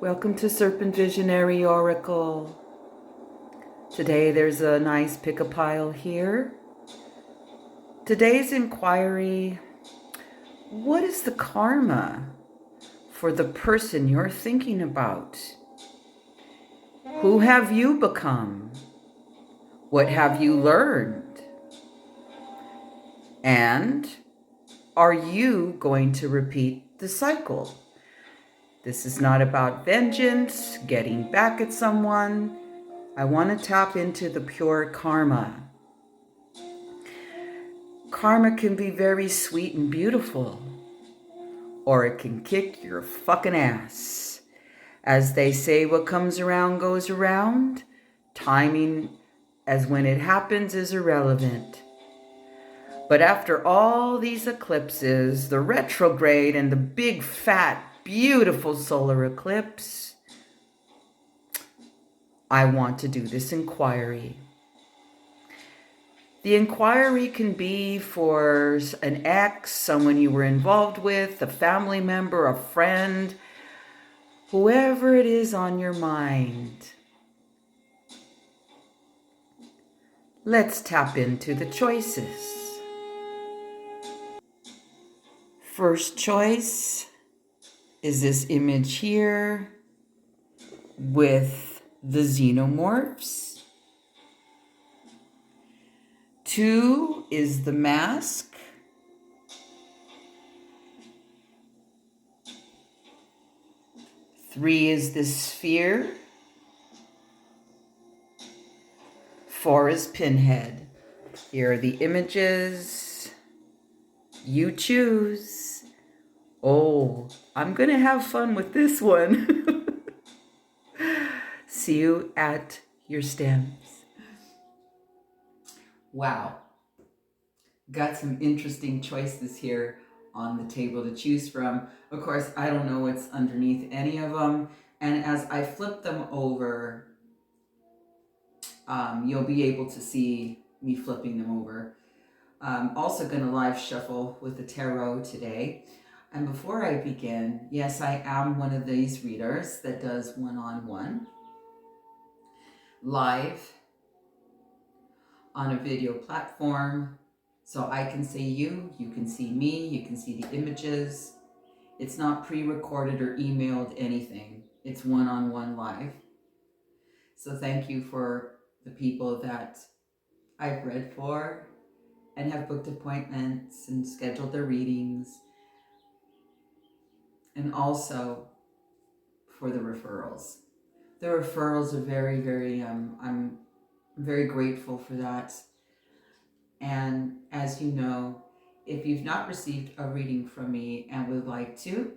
Welcome to Serpent Visionary Oracle. Today there's a nice pick-a-pile here. Today's inquiry: what is the karma for the person you're thinking about? Who have you become? What have you learned? And are you going to repeat the cycle? This is not about vengeance, getting back at someone. I want to tap into the pure karma. Karma can be very sweet and beautiful, or it can kick your fucking ass. As they say, what comes around goes around. Timing as when it happens is irrelevant. But after all these eclipses, the retrograde and the big, fat, beautiful solar eclipse, I want to do this inquiry. The inquiry can be for an ex, someone you were involved with, a family member, a friend, whoever it is on your mind. Let's tap into the choices. First choice is this image here with the Xenomorphs. 2 is the mask. 3 is the Speer. 4 is Pinhead. Here are the images. You choose. Oh, I'm going to have fun with this one. See you at your stamps. Wow. Got some interesting choices here on the table to choose from. Of course, I don't know what's underneath any of them. And as I flip them over, you'll be able to see me flipping them over. I'm also going to live shuffle with the tarot today. And before I begin, yes, I am one of these readers that does one-on-one live on a video platform. So I can see you, you can see me, you can see the images. It's not pre-recorded or emailed anything. It's one-on-one live. So thank you for the people that I've read for and have booked appointments and scheduled their readings. And also for the referrals. The referrals are very, I'm very grateful for that. And as you know, if you've not received a reading from me and would like to,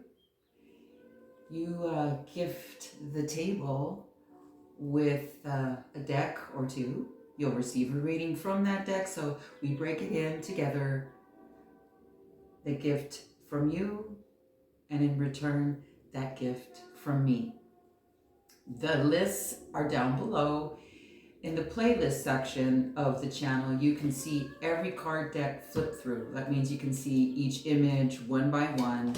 you gift the table with a deck or two. You'll receive a reading from that deck, so we break it in together. The gift from you, and in return, that gift from me. The lists are down below. In the playlist section of the channel, you can see every card deck flip through. That means you can see each image one by one.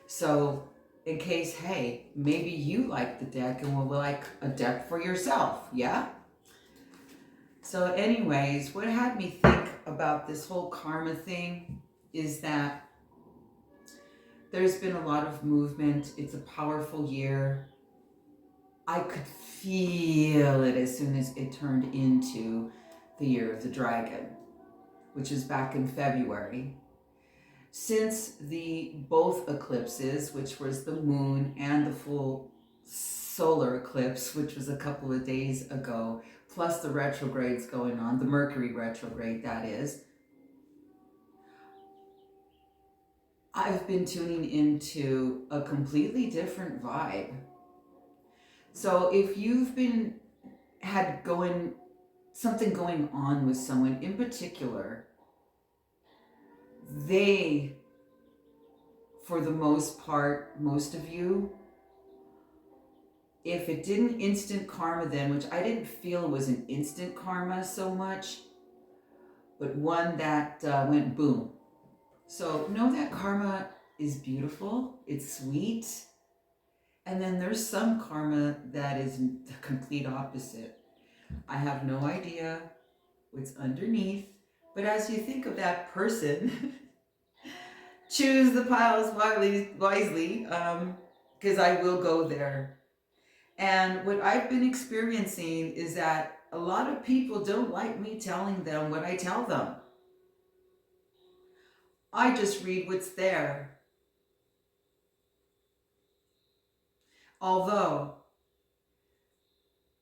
So in case, hey, maybe you like the deck and would like a deck for yourself, yeah? So anyways, what had me think about this whole karma thing is that there's been a lot of movement. It's a powerful year. I could feel it as soon as it turned into the year of the dragon, which is back in February. Since both eclipses, which was the moon and the full solar eclipse, which was a couple of days ago, plus the retrogrades going on, the Mercury retrograde that is, I've been tuning into a completely different vibe. So if you've had something going on with someone in particular, they, for the most part, most of you, if it didn't instant karma then, which I didn't feel was an instant karma so much, but one that went boom. So know that karma is beautiful, it's sweet, And then there's some karma that is the complete opposite. I have no idea what's underneath, but as you think of that person, choose the piles wisely, because I will go there. And what I've been experiencing is that a lot of people don't like me telling them what I tell them. I just read what's there. Although,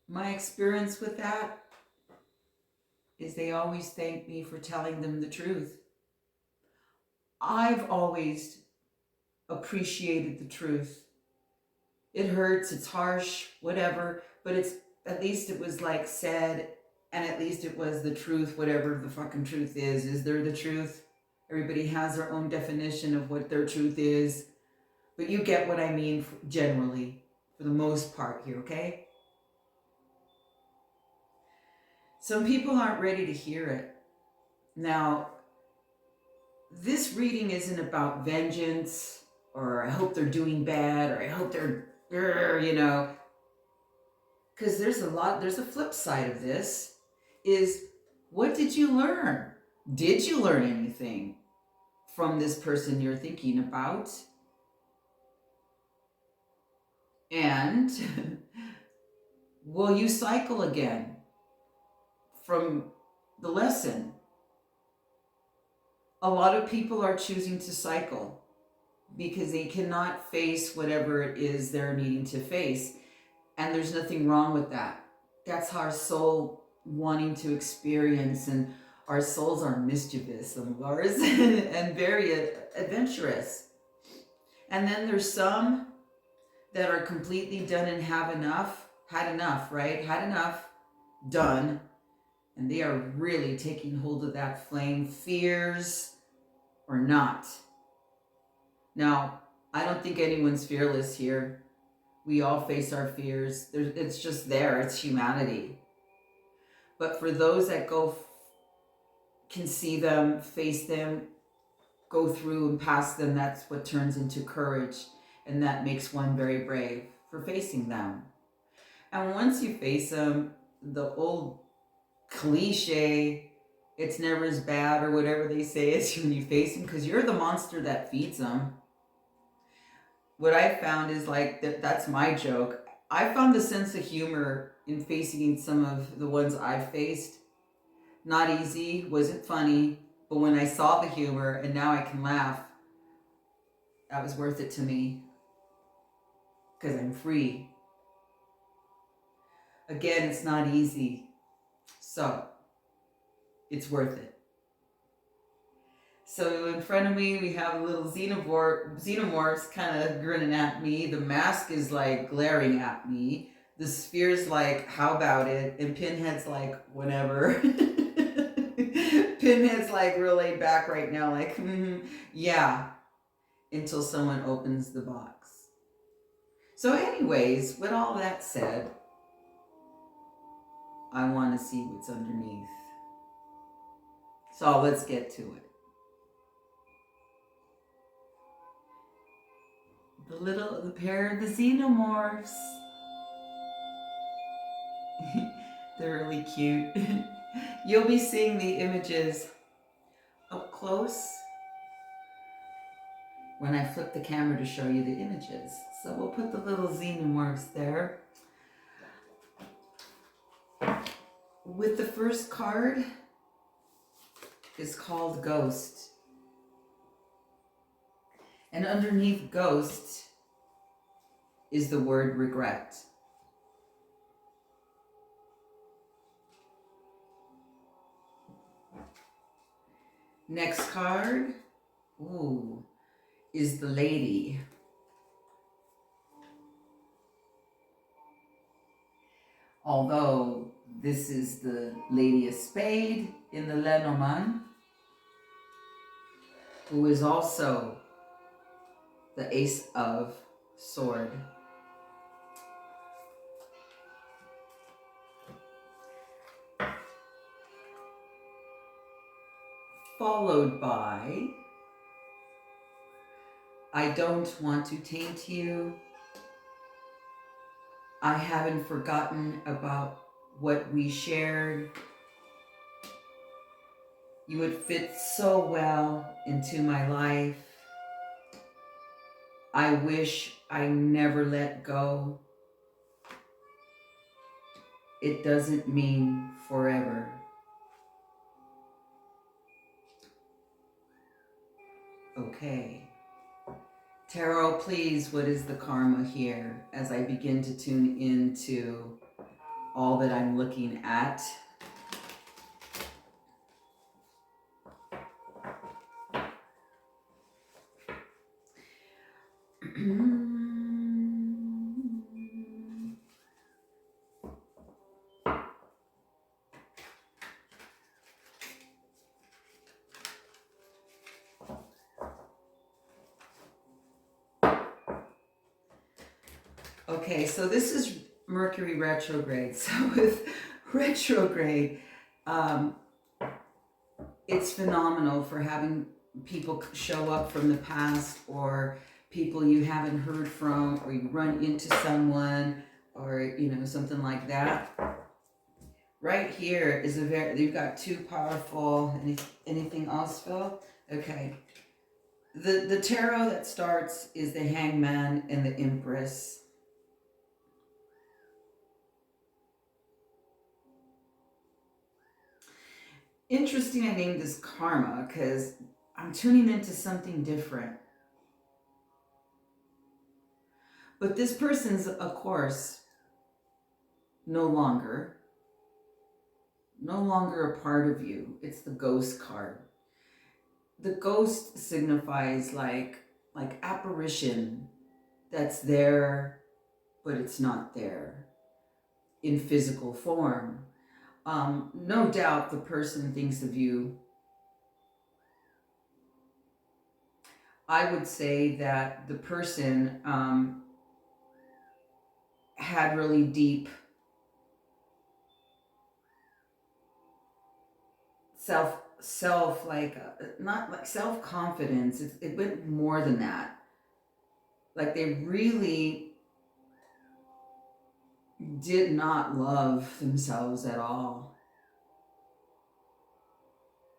my experience with that is they always thank me for telling them the truth. I've always appreciated the truth. It hurts, it's harsh, whatever, but it's at least it was like said, and at least it was the truth, whatever the fucking truth is. Is there the truth? Everybody has their own definition of what their truth is, but you get what I mean generally, for the most part here, okay? Some people aren't ready to hear it. Now, this reading isn't about vengeance, or I hope they're doing bad, or I hope they're, because there's a flip side of this, is what did you learn? Did you learn anything from this person you're thinking about? And will you cycle again from the lesson? A lot of people are choosing to cycle because they cannot face whatever it is they're needing to face. And there's nothing wrong with that. That's our soul wanting to experience, and our souls are mischievous, some of ours, and very adventurous. And then there's some that are completely done and had enough, right? Had enough, done, and they are really taking hold of that flame, fears or not. Now, I don't think anyone's fearless here. We all face our fears. It's just there. It's humanity. But for those that can see them, face them, go through and pass them, that's what turns into courage. And that makes one very brave for facing them. And once you face them, the old cliche, it's never as bad or whatever they say is when you face them, because you're the monster that feeds them. What I found is like, that's my joke. I found the sense of humor in facing some of the ones I've faced. Not easy, wasn't funny, but when I saw the humor and now I can laugh, that was worth it to me. Because I'm free. Again, it's not easy. So, it's worth it. So in front of me, we have a little Xenomorphs kind of grinning at me. The mask is like glaring at me. The Speer's like, how about it? And Pinhead's like, whatever. Pinhead's like real laid back right now, like, yeah, until someone opens the box. So anyways, with all that said, I want to see what's underneath. So let's get to it. The pair of the Xenomorphs. They're really cute. You'll be seeing the images up close when I flip the camera to show you the images. So we'll put the little Xenomorphs there. With the first card is called Ghost. And underneath Ghost is the word regret. Next card, is the Lady. Although this is the Lady of Spade in the Lenormand, who is also the Ace of Sword. Followed by, I don't want to taint you, I haven't forgotten about what we shared. You would fit so well into my life. I wish I never let go. It doesn't mean forever. Okay. Tarot, please, what is the karma here as I begin to tune into all that I'm looking at? Okay, so this is Mercury retrograde. So with retrograde, it's phenomenal for having people show up from the past, or people you haven't heard from, or you run into someone, or something like that. Right here is you've got two powerful. Anything else, Phil? Okay. The tarot that starts is the Hangman and the Empress. Interesting I named this karma because I'm tuning into something different. But this person's, of course, no longer a part of you. It's the ghost card. The ghost signifies like apparition that's there, but it's not there in physical form. No doubt the person thinks of you. I would say that the person had really deep not like self-confidence. It went more than that. Like they really did not love themselves at all.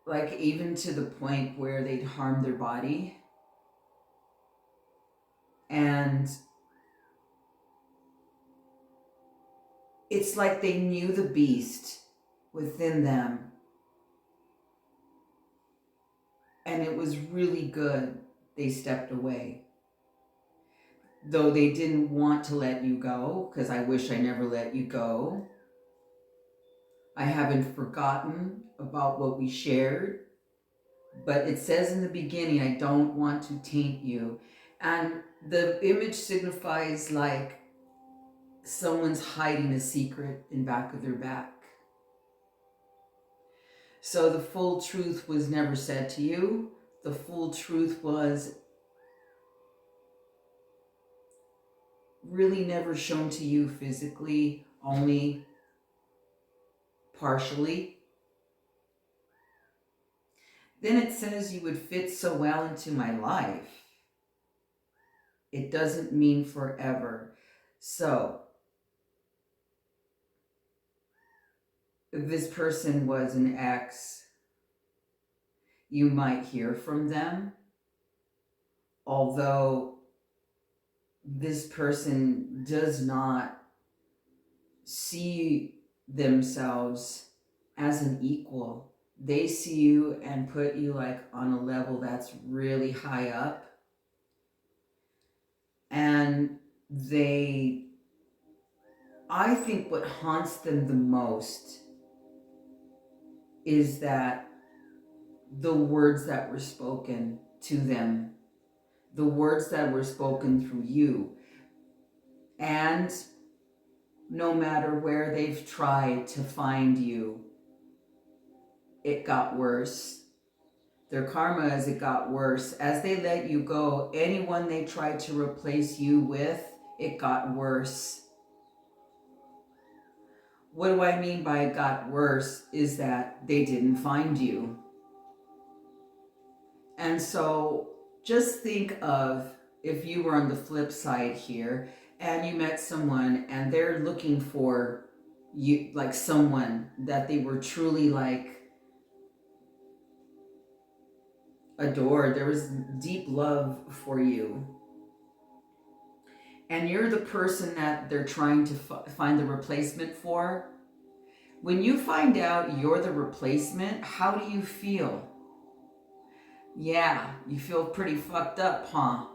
Like even to the point where they'd harm their body. And it's like they knew the beast within them. And it was really good they stepped away. Though they didn't want to let you go, because I wish I never let you go. I haven't forgotten about what we shared. But it says in the beginning, I don't want to taint you. And the image signifies like someone's hiding a secret in back of their back. So the full truth was never said to you. The full truth was really never shown to you physically, only partially. Then it says you would fit so well into my life. It doesn't mean forever. So if this person was an ex, you might hear from them. Although this person does not see themselves as an equal. They see you and put you like on a level that's really high up. And I think what haunts them the most is that the words that were spoken to them, the words that were spoken through you. And no matter where they've tried to find you, it got worse. Their karma is it got worse. As they let you go, anyone they tried to replace you with, it got worse. What do I mean by it got worse is that they didn't find you. And so just think of if you were on the flip side here and you met someone and they're looking for you, like someone that they were truly like adored. There was deep love for you. And you're the person that they're trying to find the replacement for. When you find out you're the replacement, how do you feel? Yeah, you feel pretty fucked up, huh?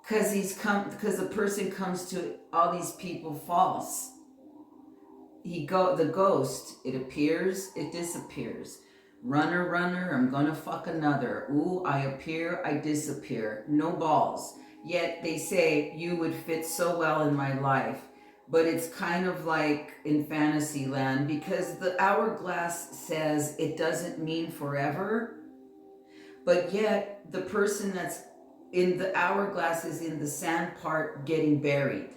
Because the person comes to all these people false. The ghost, it appears, it disappears. Runner, runner, I'm gonna fuck another. Ooh, I appear, I disappear. No balls. Yet they say you would fit so well in my life. But it's kind of like in fantasy land, because the hourglass says it doesn't mean forever. But yet the person that's in the hourglass is in the sand part getting buried.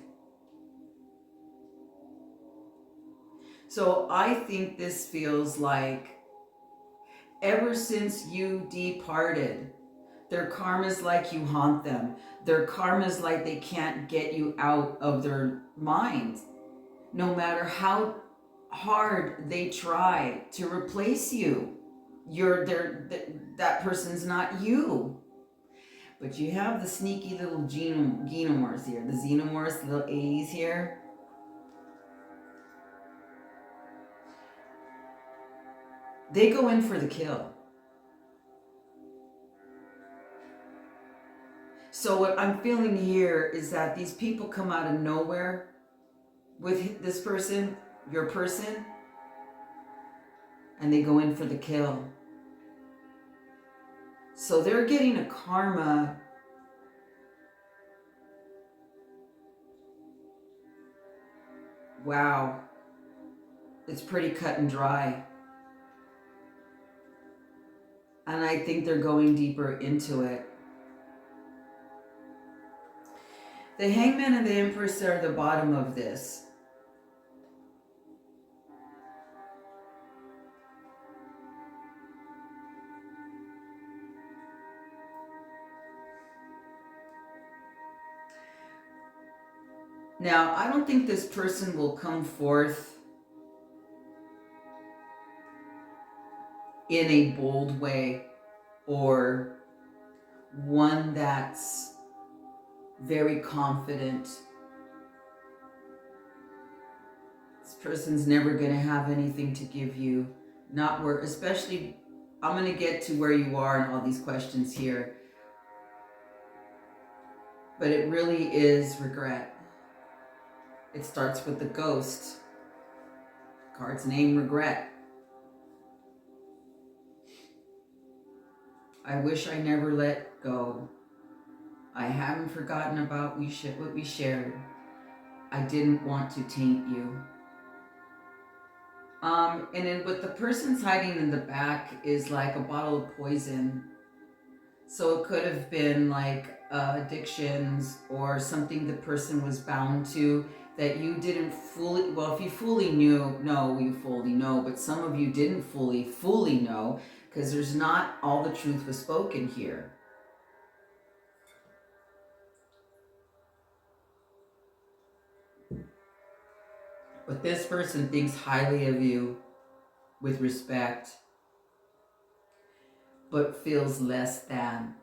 So I think this feels like ever since you departed, their karma's like you haunt them. Their karma's like they can't get you out of their mind. No matter how hard they try to replace you, that person's not you. But you have the sneaky little Xenomorphs here. The Xenomorphs, the little A's here. They go in for the kill. So what I'm feeling here is that these people come out of nowhere with this person, your person, and they go in for the kill. So they're getting a karma. Wow. It's pretty cut and dry. And I think they're going deeper into it. The Hangman and the Empress are the bottom of this. Now, I don't think this person will come forth in a bold way or one that's very confident. This person's never going to have anything to give you. Not where, especially, I'm going to get to where you are in all these questions here. But it really is regret. It starts with the ghost. Card's name, regret. I wish I never let go. I haven't forgotten about what we shared. I didn't want to taint you. And then what the person's hiding in the back is like a bottle of poison. So it could have been like addictions or something the person was bound to that you didn't fully, well, if you fully knew, no, you fully know, but some of you didn't fully know, because there's not all the truth was spoken here. But this person thinks highly of you with respect, but feels less than.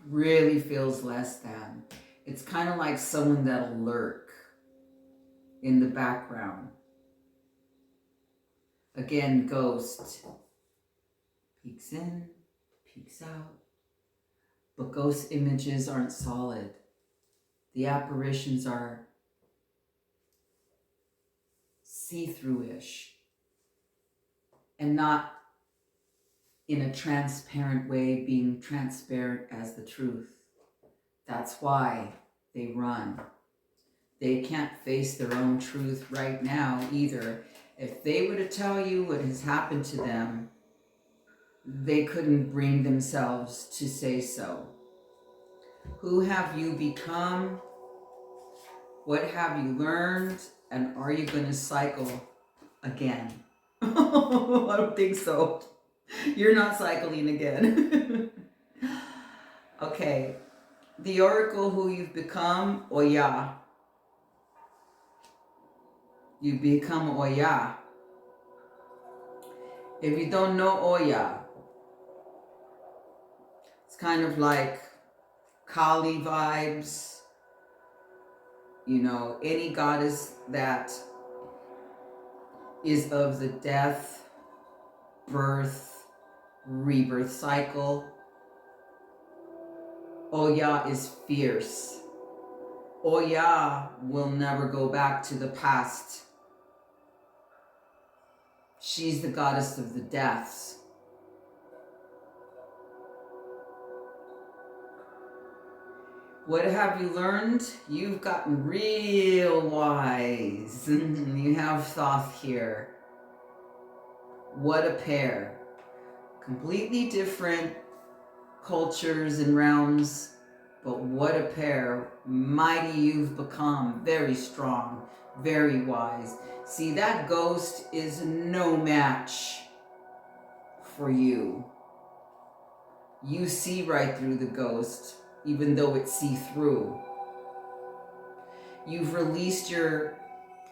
Really feels less than. It's kind of like someone that'll lurk in the background. Again, ghost. Peeks in, peeks out. But ghost images aren't solid. The apparitions are see-through-ish and not in a transparent way, being transparent as the truth. That's why they run. They can't face their own truth right now either. If they were to tell you what has happened to them, they couldn't bring themselves to say so. Who have you become? What have you learned? And are you going to cycle again? I don't think so. You're not cycling again. Okay. The oracle who you've become, Oya. You become Oya. If you don't know Oya, it's kind of like Kali vibes. You know, any goddess that is of the death, birth, rebirth cycle. Oya is fierce. Oya will never go back to the past. She's the goddess of the deaths. What have you learned? You've gotten real wise. You have Thoth here. What a pair. Completely different cultures and realms, but what a pair. Mighty you've become. Very strong, very wise. See, that ghost is no match for you. You see right through the ghost, even though it's see-through. You've released your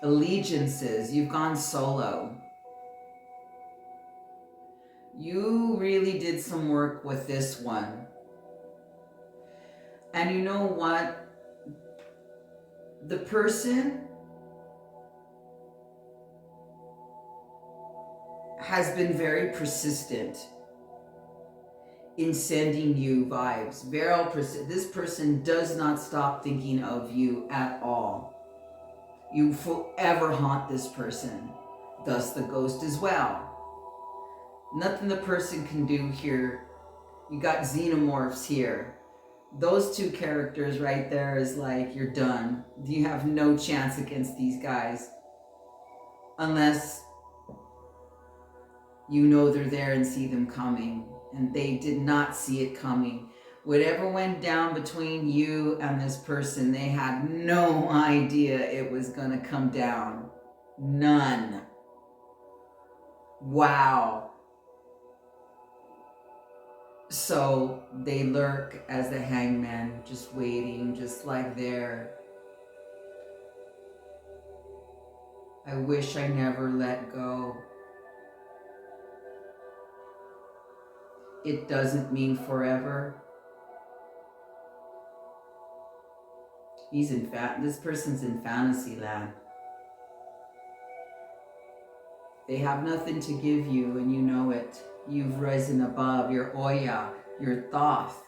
allegiances. You've gone solo. You really did some work with this one. And you know what? The person has been very persistent in sending you vibes. This person does not stop thinking of you at all. You forever haunt this person. Thus the ghost as well. Nothing the person can do here. You got Xenomorphs here. Those two characters right there is like, you're done. You have no chance against these guys. Unless you know they're there and see them coming. And they did not see it coming. Whatever went down between you and this person, they had no idea it was going to come down. None. Wow. So they lurk as the hangman, just waiting, just like there. I wish I never let go. It doesn't mean forever. This person's in fantasy land. They have nothing to give you and you know it. You've risen above your Oya, your Thoth.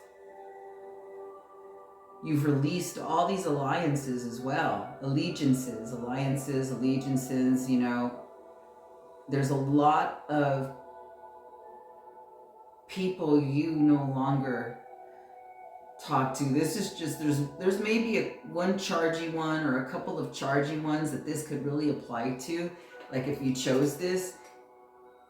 You've released all these alliances as well. Alliances, you know. There's a lot of people you no longer talk to. This is just, there's maybe one chargy one or a couple of chargy ones that this could really apply to. Like if you chose this,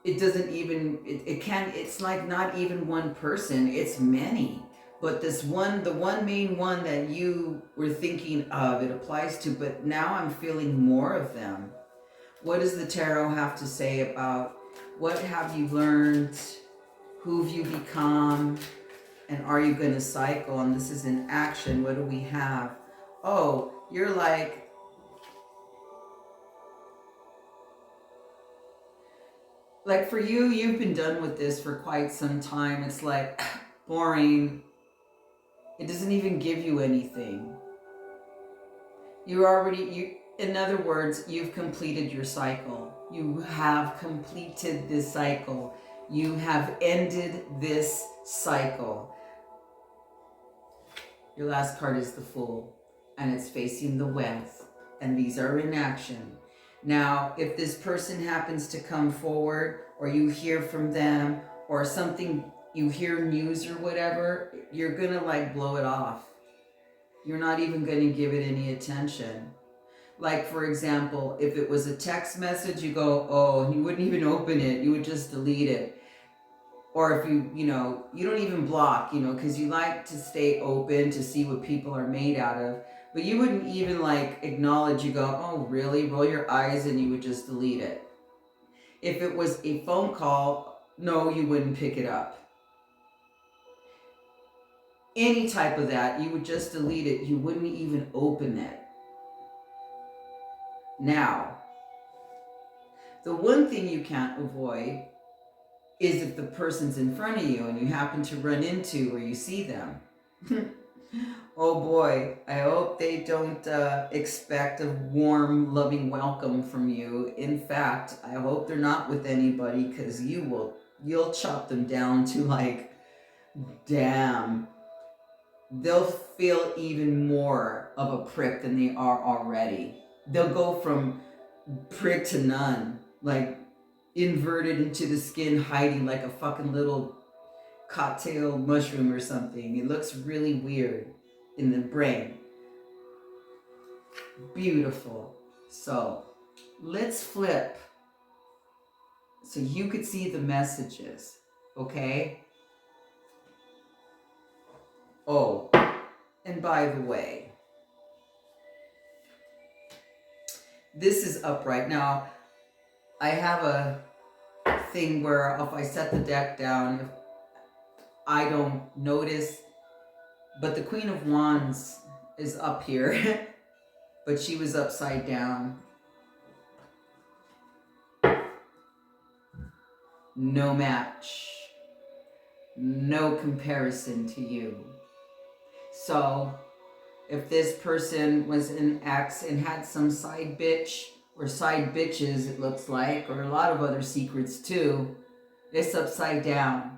it doesn't even, it's like not even one person, it's many. But this one, the one main one that you were thinking of, it applies to, but now I'm feeling more of them. What does the tarot have to say about what have you learned? Who have you become? And are you going to cycle? And this is in action. What do we have? Oh, you're like for you, you've been done with this for quite some time. It's like boring. It doesn't even give you anything. In other words, you've completed your cycle. You have completed this cycle. You have ended this cycle. Your last card is the Fool, and it's facing the west, and these are in action. Now, if this person happens to come forward, or you hear from them, or something, you hear news or whatever, you're gonna like blow it off. You're not even gonna give it any attention. Like, for example, if it was a text message, you go, oh, you wouldn't even open it. You would just delete it. Or if you don't even block, because you like to stay open to see what people are made out of. But you wouldn't even like acknowledge, you go, oh, really? Roll your eyes and you would just delete it. If it was a phone call, no, you wouldn't pick it up. any type of that, you would just delete it. You wouldn't even open it. Now, the one thing you can't avoid is if the person's in front of you and you happen to run into or you see them. Oh boy, I hope they don't expect a warm, loving welcome from you. In fact, I hope they're not with anybody, because you'll chop them down to like, damn. They'll feel even more of a prick than they are already. They'll go from prick to none, like inverted into the skin, hiding like a fucking little cocktail mushroom or something. It looks really weird in the brain. Beautiful. So let's flip so you could see the messages, okay? Oh, and by the way, this is upright. Now, I have a thing where if I set the deck down, if I don't notice, but the Queen of Wands is up here, but she was upside down. No match. No comparison to you. So, if this person was an ex and had some side bitch or side bitches, it looks like, or a lot of other secrets too, it's upside down.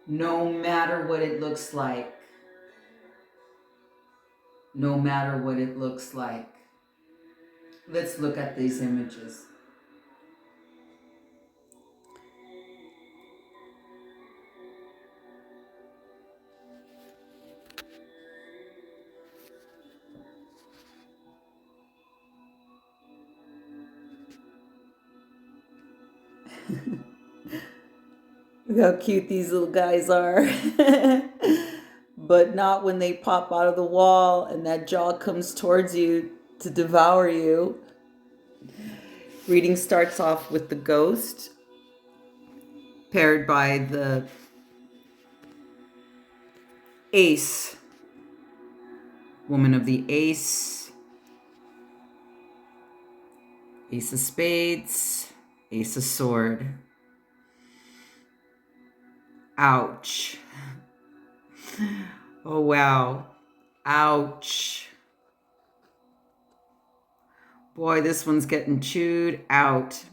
No matter what it looks like. No matter what it looks like. Let's look at these images. Look how cute these little guys are. But not when they pop out of the wall and that jaw comes towards you to devour you. Reading starts off with the ghost, paired by the ace, woman of the ace, ace of spades, ace of sword. Ouch. Oh, wow. Ouch. Boy, this one's getting chewed out.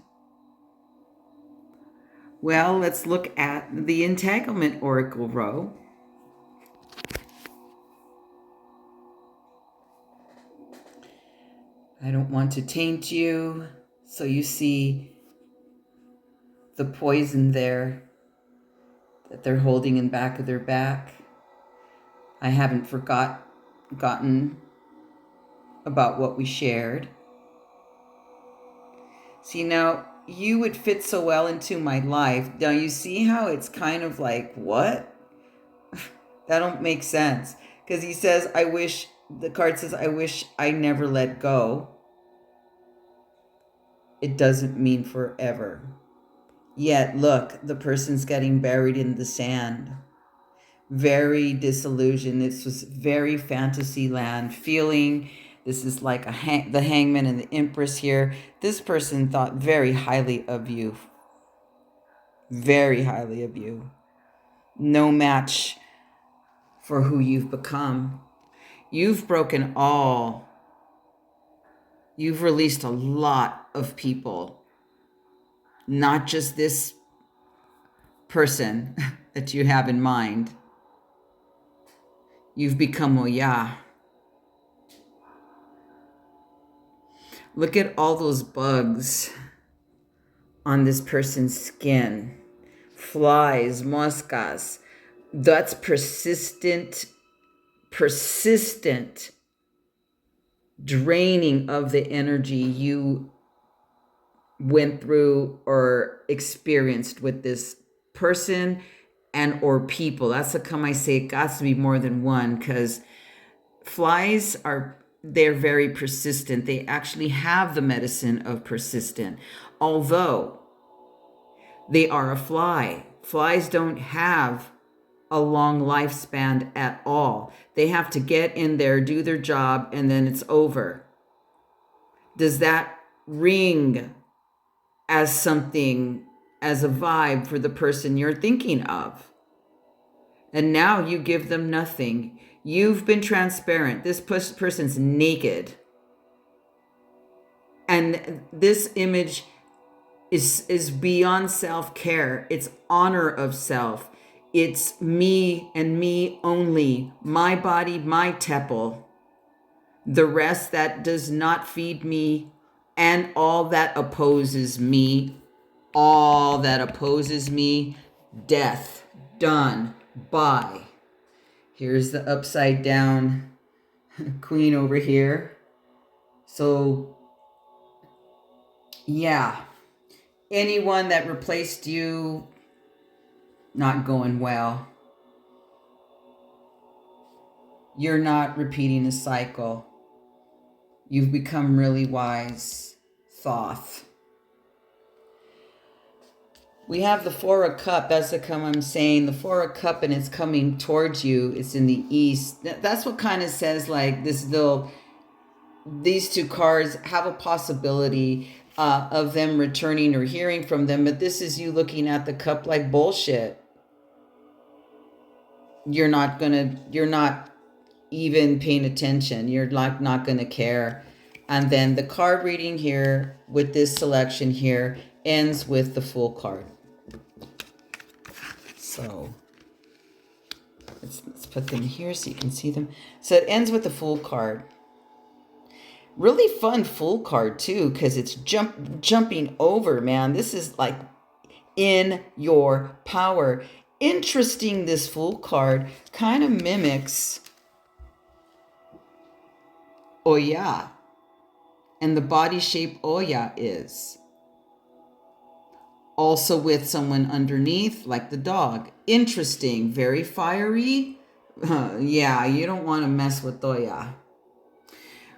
Well, let's look at the Entanglement Oracle row. I don't want to taint you, so you see the poison there that they're holding in back of their back. I haven't forgotten about what we shared. See, now you would fit so well into my life. Now you see how it's kind of like, what? That don't make sense. Because he says, the card says, I wish I never let go. It doesn't mean forever. Yet, look, the person's getting buried in the sand. Very disillusioned. This was very fantasy land feeling. This is like the hangman and the empress here. This person thought very highly of you. Very highly of you. No match for who you've become. You've broken all. You've released a lot of people. Not just this person that you have in mind. You've become Oya. Look at all those bugs on this person's skin. Flies, moscas. That's persistent draining of the energy you went through or experienced with this person and or people. That's how come I say it got to be more than one, because flies they're very persistent. They actually have the medicine of persistent. Although they are a fly. Flies don't have a long lifespan at all. They have to get in there, do their job, and then it's over. Does that ring as something, as a vibe for the person you're thinking of? And now you give them nothing. You've been transparent. This person's naked. And this image is beyond self-care. It's honor of self. It's me and me only. My body, my temple. The rest that does not feed me, and all that opposes me. All that opposes me, death. Done. Bye. Here's the upside down queen over here. So, yeah. Anyone that replaced you, not going well. You're not repeating a cycle. You've become really wise. Thoth. We have the Four of Cup. That's the come I'm saying. The Four of Cup, and it's coming towards you. It's in the east. That's what kind of says like this little, these two cards have a possibility of them returning or hearing from them. But this is you looking at the cup like bullshit. You're not even paying attention. You're like not going to care. And then the card reading here with this selection here ends with the Fool card. So let's put them here so you can see them. So it ends with the Fool card. Really fun Fool card too, because it's jumping over, man. This is like in your power. Interesting, this Fool card kind of mimics Oya. And the body shape Oya is. Also with someone underneath, like the dog. Interesting, very fiery. Yeah, you don't want to mess with Oya.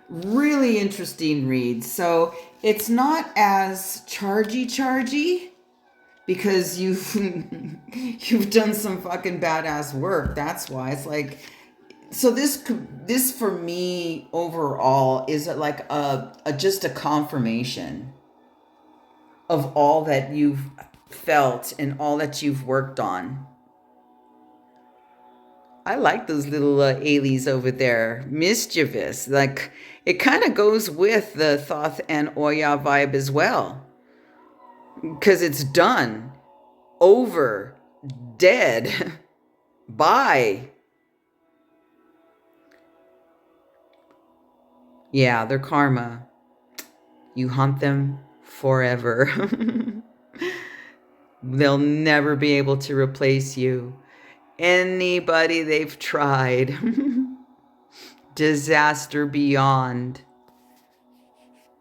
Really interesting read. So it's not as chargy because you've done some fucking badass work. That's why it's like, so this for me overall is like just a confirmation of all that you've felt and all that you've worked on. I like those little alies over there. Mischievous. Like, it kind of goes with the Thoth and Oya vibe as well. Because it's done. Over. Dead. Bye. Yeah, their karma. You haunt them forever. They'll never be able to replace you. Anybody they've tried. Disaster beyond.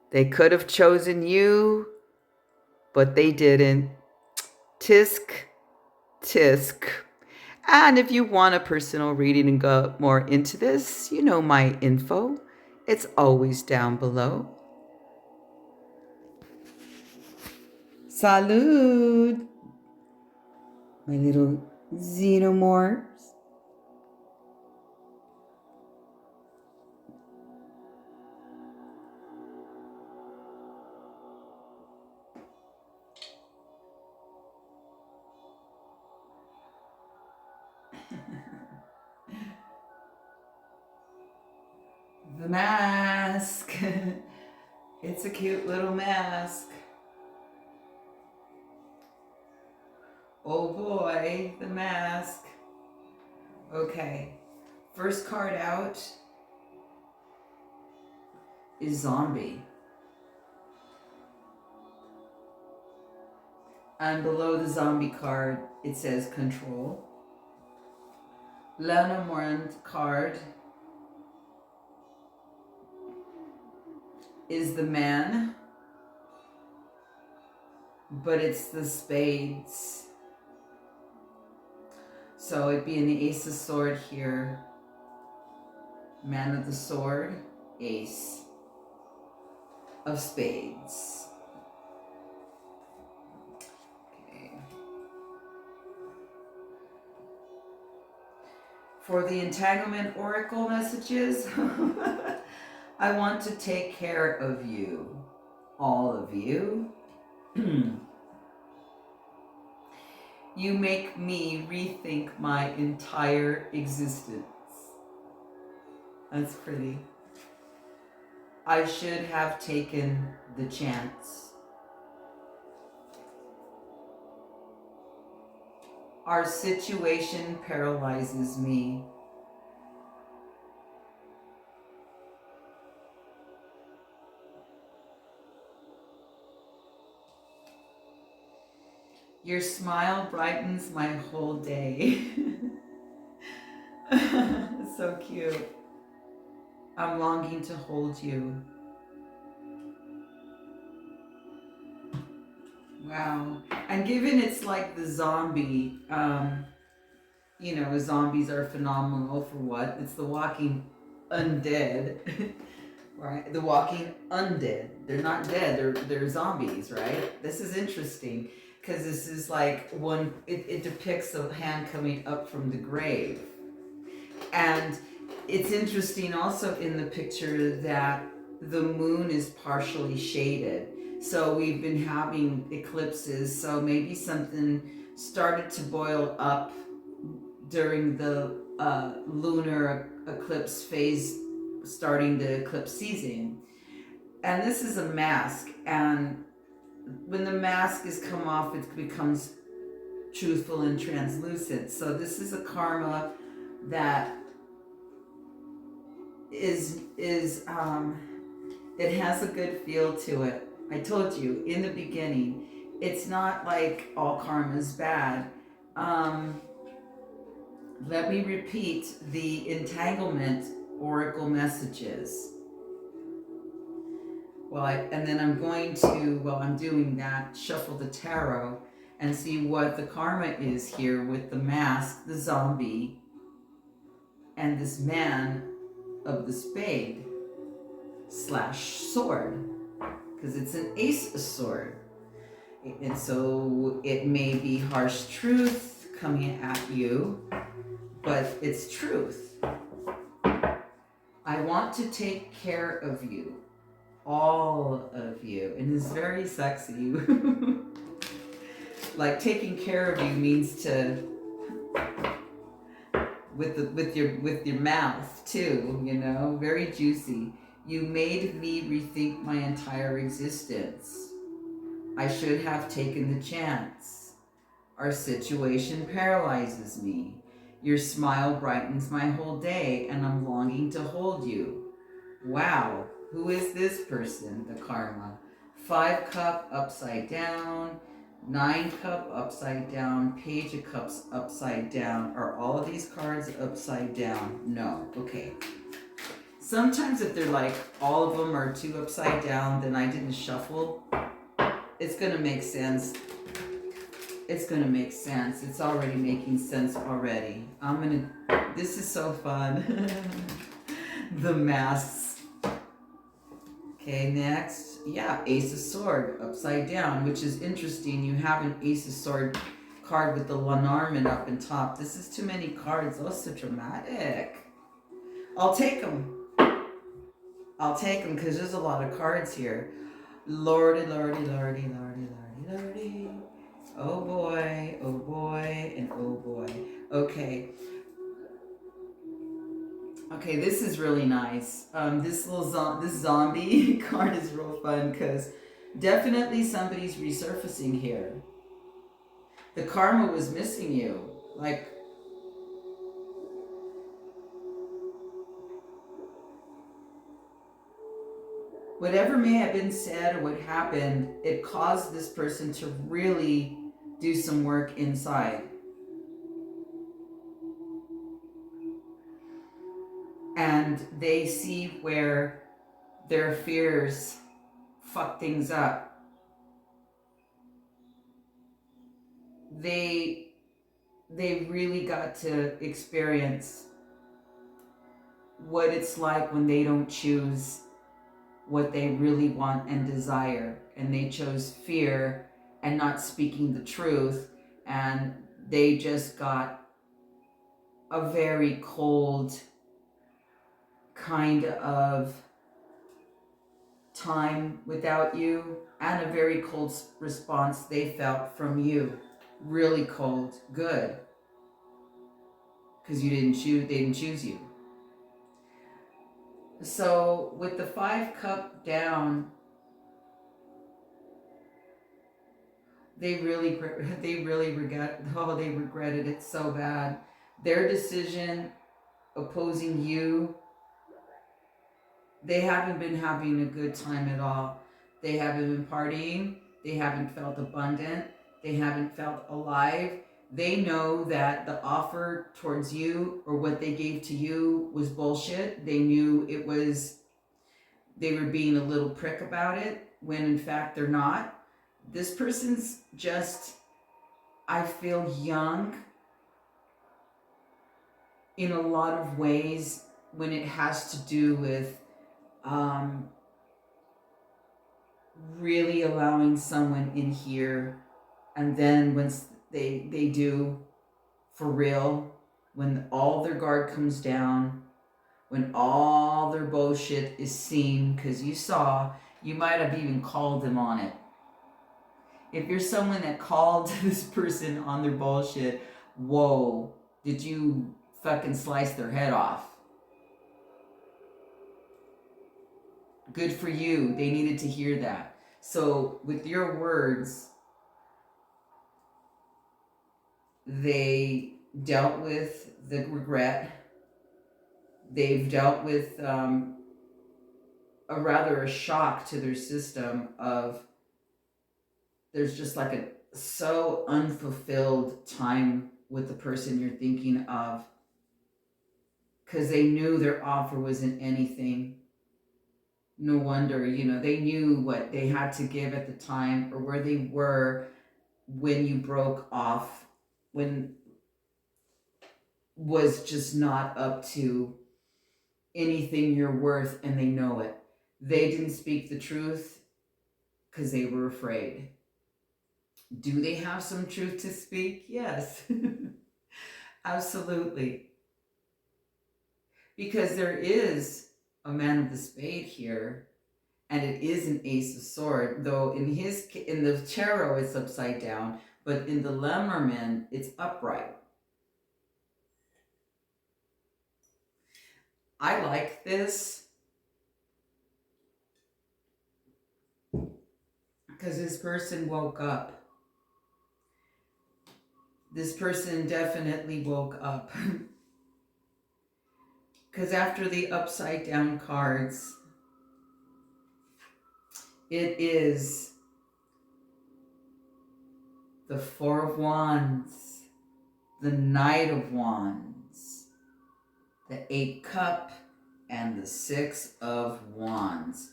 They could have chosen you, but they didn't. Tisk, tisk. And if you want a personal reading and go more into this, you know my info. It's always down below. Salud, my little Xenomorphs. The mask. It's a cute little mask. Oh boy, the mask. Okay, first card out is zombie. And below the zombie card, it says control. Lenormand card is the man, but it's the spades. So it'd be an ace of sword here. Man of the sword, ace of spades. Okay. For the Entanglement Oracle messages, I want to take care of you, all of you. You make me rethink my entire existence. That's pretty. I should have taken the chance. Our situation paralyzes me. Your smile brightens my whole day. So cute. I'm longing to hold you. Wow. And given it's like the zombie, you know, zombies are phenomenal for what? It's the walking undead, right? The walking undead. They're not dead, they're zombies, right? This is interesting because this is like one, it depicts a hand coming up from the grave. And it's interesting also in the picture that the moon is partially shaded. So we've been having eclipses, so maybe something started to boil up during the lunar eclipse phase, starting the eclipse season. And this is a mask, and when the mask is come off, it becomes truthful and translucent. So this is a karma that is it has a good feel to it. I told you in the beginning, it's not like all karma is bad. Let me repeat the Entanglement Oracle messages. And then I'm going to, while I'm doing that, shuffle the tarot and see what the karma is here with the mask, the zombie, and this man of the spade / sword, because it's an ace of sword. And so it may be harsh truth coming at you, but it's truth. I want to take care of you, all of you, and it's very sexy. Like taking care of you means to with your mouth too, you know, very juicy. You made me rethink my entire existence. I should have taken the chance. Our situation paralyzes me. Your smile brightens my whole day, and I'm longing to hold you. Wow, who is this person? The karma. 5 cup upside down, 9 cup upside down, Page of Cups upside down. Are all of these cards upside down? No. Okay. Sometimes if they're like all of them are 2 upside down, then I didn't shuffle. It's gonna make sense. It's gonna make sense. It's already making sense already. This is so fun. The masks. Okay, next. Yeah, Ace of Sword upside down, which is interesting. You have an Ace of Sword card with the Lenormand up in top. This is too many cards. Oh, so dramatic. I'll take them. I'll take them because there's a lot of cards here. Lordy, lordy, lordy, lordy, lordy, lordy. Oh boy, and oh boy. Okay. Okay, this is really nice. This zombie card is real fun because definitely somebody's resurfacing here. The karma was missing you. Like, whatever may have been said or what happened, it caused this person to really do some work inside. And they see where their fears fuck things up. They really got to experience what it's like when they don't choose what they really want and desire, and they chose fear and not speaking the truth, and they just got a very cold kind of time without you, and a very cold response they felt from you. Really cold. Good. Because they didn't choose you. So with the 5 cup down, they really regretted it so bad. Their decision opposing you, they haven't been having a good time at all. They haven't been partying. They haven't felt abundant. They haven't felt alive. They know that the offer towards you, or what they gave to you, was bullshit. They knew it was, they were being a little prick about it, when in fact they're not. This person's just, I feel, young in a lot of ways when it has to do with really allowing someone in here, and then once they do, for real, when all their guard comes down, when all their bullshit is seen, because you might have even called them on it. If you're someone that called this person on their bullshit, whoa, did you fucking slice their head off? Good for you. They needed to hear that. So with your words, they dealt with the regret. They've dealt with a shock to their system of, there's just like a so unfulfilled time with the person you're thinking of, because they knew their offer wasn't anything. No wonder, they knew what they had to give at the time, or where they were when you broke off, when was just not up to anything you're worth, and they know it. They didn't speak the truth because they were afraid. Do they have some truth to speak? Yes. Absolutely. Because there is a man of the spade here, and it is an ace of sword, though in the tarot it's upside down, but in the Lemmerman it's upright. I like this because this person woke up. This person definitely woke up. Because after the upside down cards, it is the 4 of Wands, the Knight of Wands, the 8 Cup, and the 6 of Wands.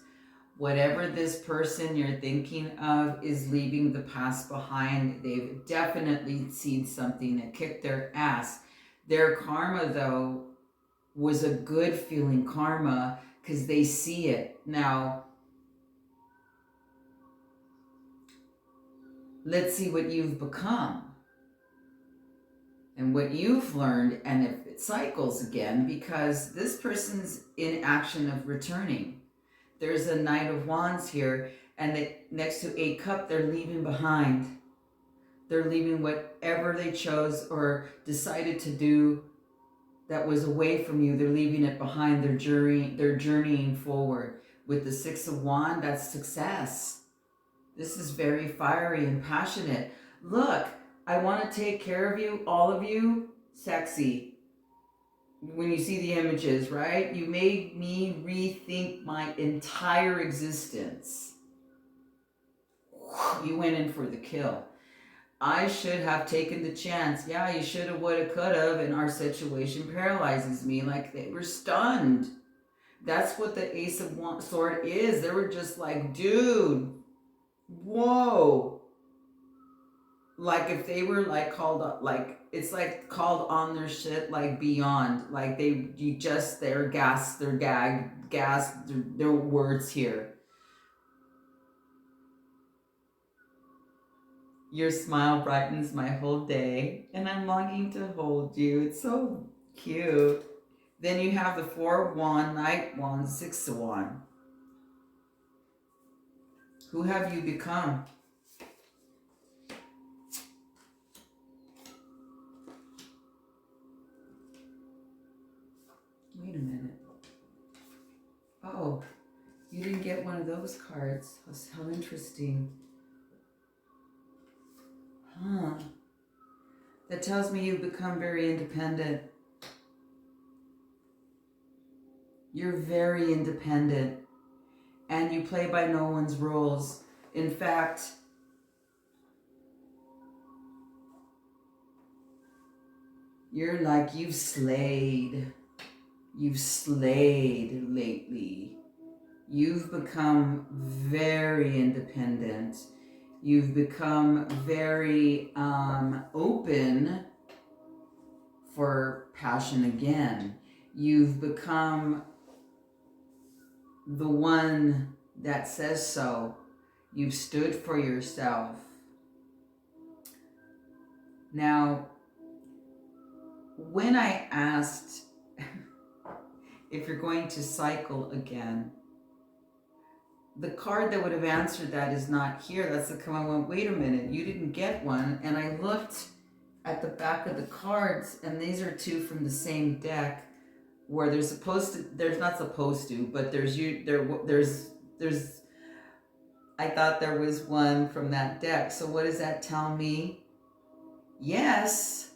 Whatever this person you're thinking of is leaving the past behind. They've definitely seen something that kicked their ass. Their karma, though, was a good feeling karma, because they see it. Now, let's see what you've become and what you've learned, and if it cycles again, because this person's in action of returning. There's a Knight of Wands here, and next to 8 Cup, they're leaving behind. They're leaving whatever they chose or decided to do that was away from you. They're leaving it behind. They're journeying forward. With the 6 of Wands, that's success. This is very fiery and passionate. Look, I want to take care of you, all of you, sexy. When you see the images, right? You made me rethink my entire existence. You went in for the kill. I should have taken the chance. Yeah, you should have, would have, could have, and our situation paralyzes me. Like, they were stunned. That's what the Ace of Sword is. They were just like, dude, whoa. Like, if they were like called up, like, it's like called on their shit, like beyond, like their words here. Your smile brightens my whole day, and I'm longing to hold you. It's so Cute. Then you have the 4 of Wands, Knight of Wands, 6 of Wands. Who have you become? Wait a minute. Oh, you didn't get one of those cards. How interesting. Huh. That tells me you've become very independent. You're very independent. And you play by no one's rules. In fact, you're like you've slayed. You've slayed lately. You've become very independent. You've become very open for passion again. You've become the one that says so. You've stood for yourself. Now, when I asked if you're going to cycle again, the card that would have answered that is not here. That's the card. I went, wait a minute, you didn't get one. And I looked at the back of the cards, and these are 2 from the same deck, where there's supposed to, there's not supposed to, but there's I thought there was one from that deck. So what does that tell me? Yes,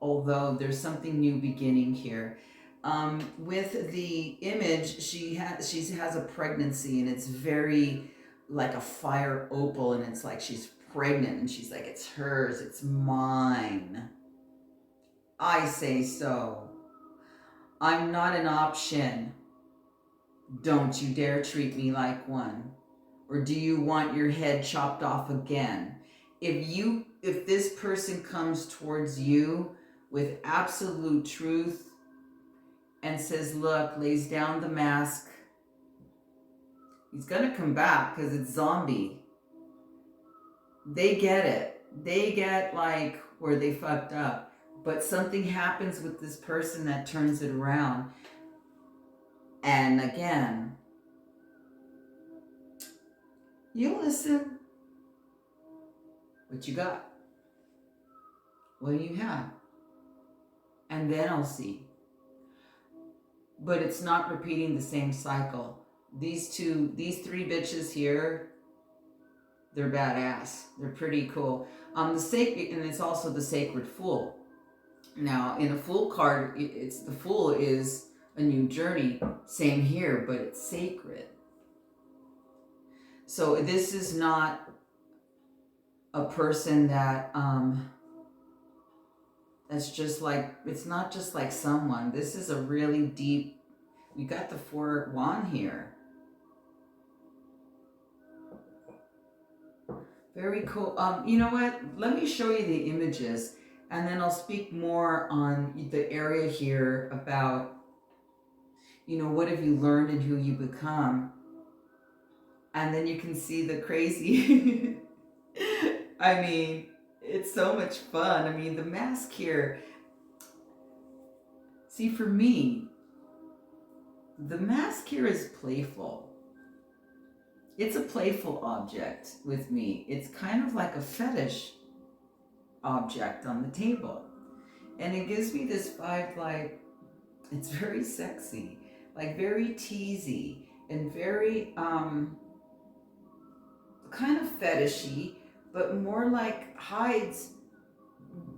although there's something new beginning here. With the image, she has a pregnancy, and it's very like a fire opal, and it's like she's pregnant, and she's like, it's hers, it's mine. I say so. I'm not an option. Don't you dare treat me like one. Or do you want your head chopped off again? If this person comes towards you with absolute truth and says, look, lays down the mask, he's gonna come back because it's zombie. They get it. They get like where they fucked up. But something happens with this person that turns it around. And again, you listen. What you got? What do you have? And then I'll see. But it's not repeating the same cycle. These 3 bitches here, they're badass. They're pretty cool. The sacred, and it's also the Sacred Fool. Now, in a Fool card, it's the Fool is a new journey. Same here, but it's sacred. So this is not a person that that's just like, it's not just like someone. This is a really deep, you got the 4 wand here. Very cool. You know what? Let me show you the images, and then I'll speak more on the area here about, you know, what have you learned and who you become. And then you can see the crazy. I mean, it's so much fun. I mean, the mask here. See, for me, the mask here is playful. It's a playful object with me. It's kind of like a fetish object on the table. And it gives me this vibe like, it's very sexy, like very teasy and very kind of fetishy, but more like hides,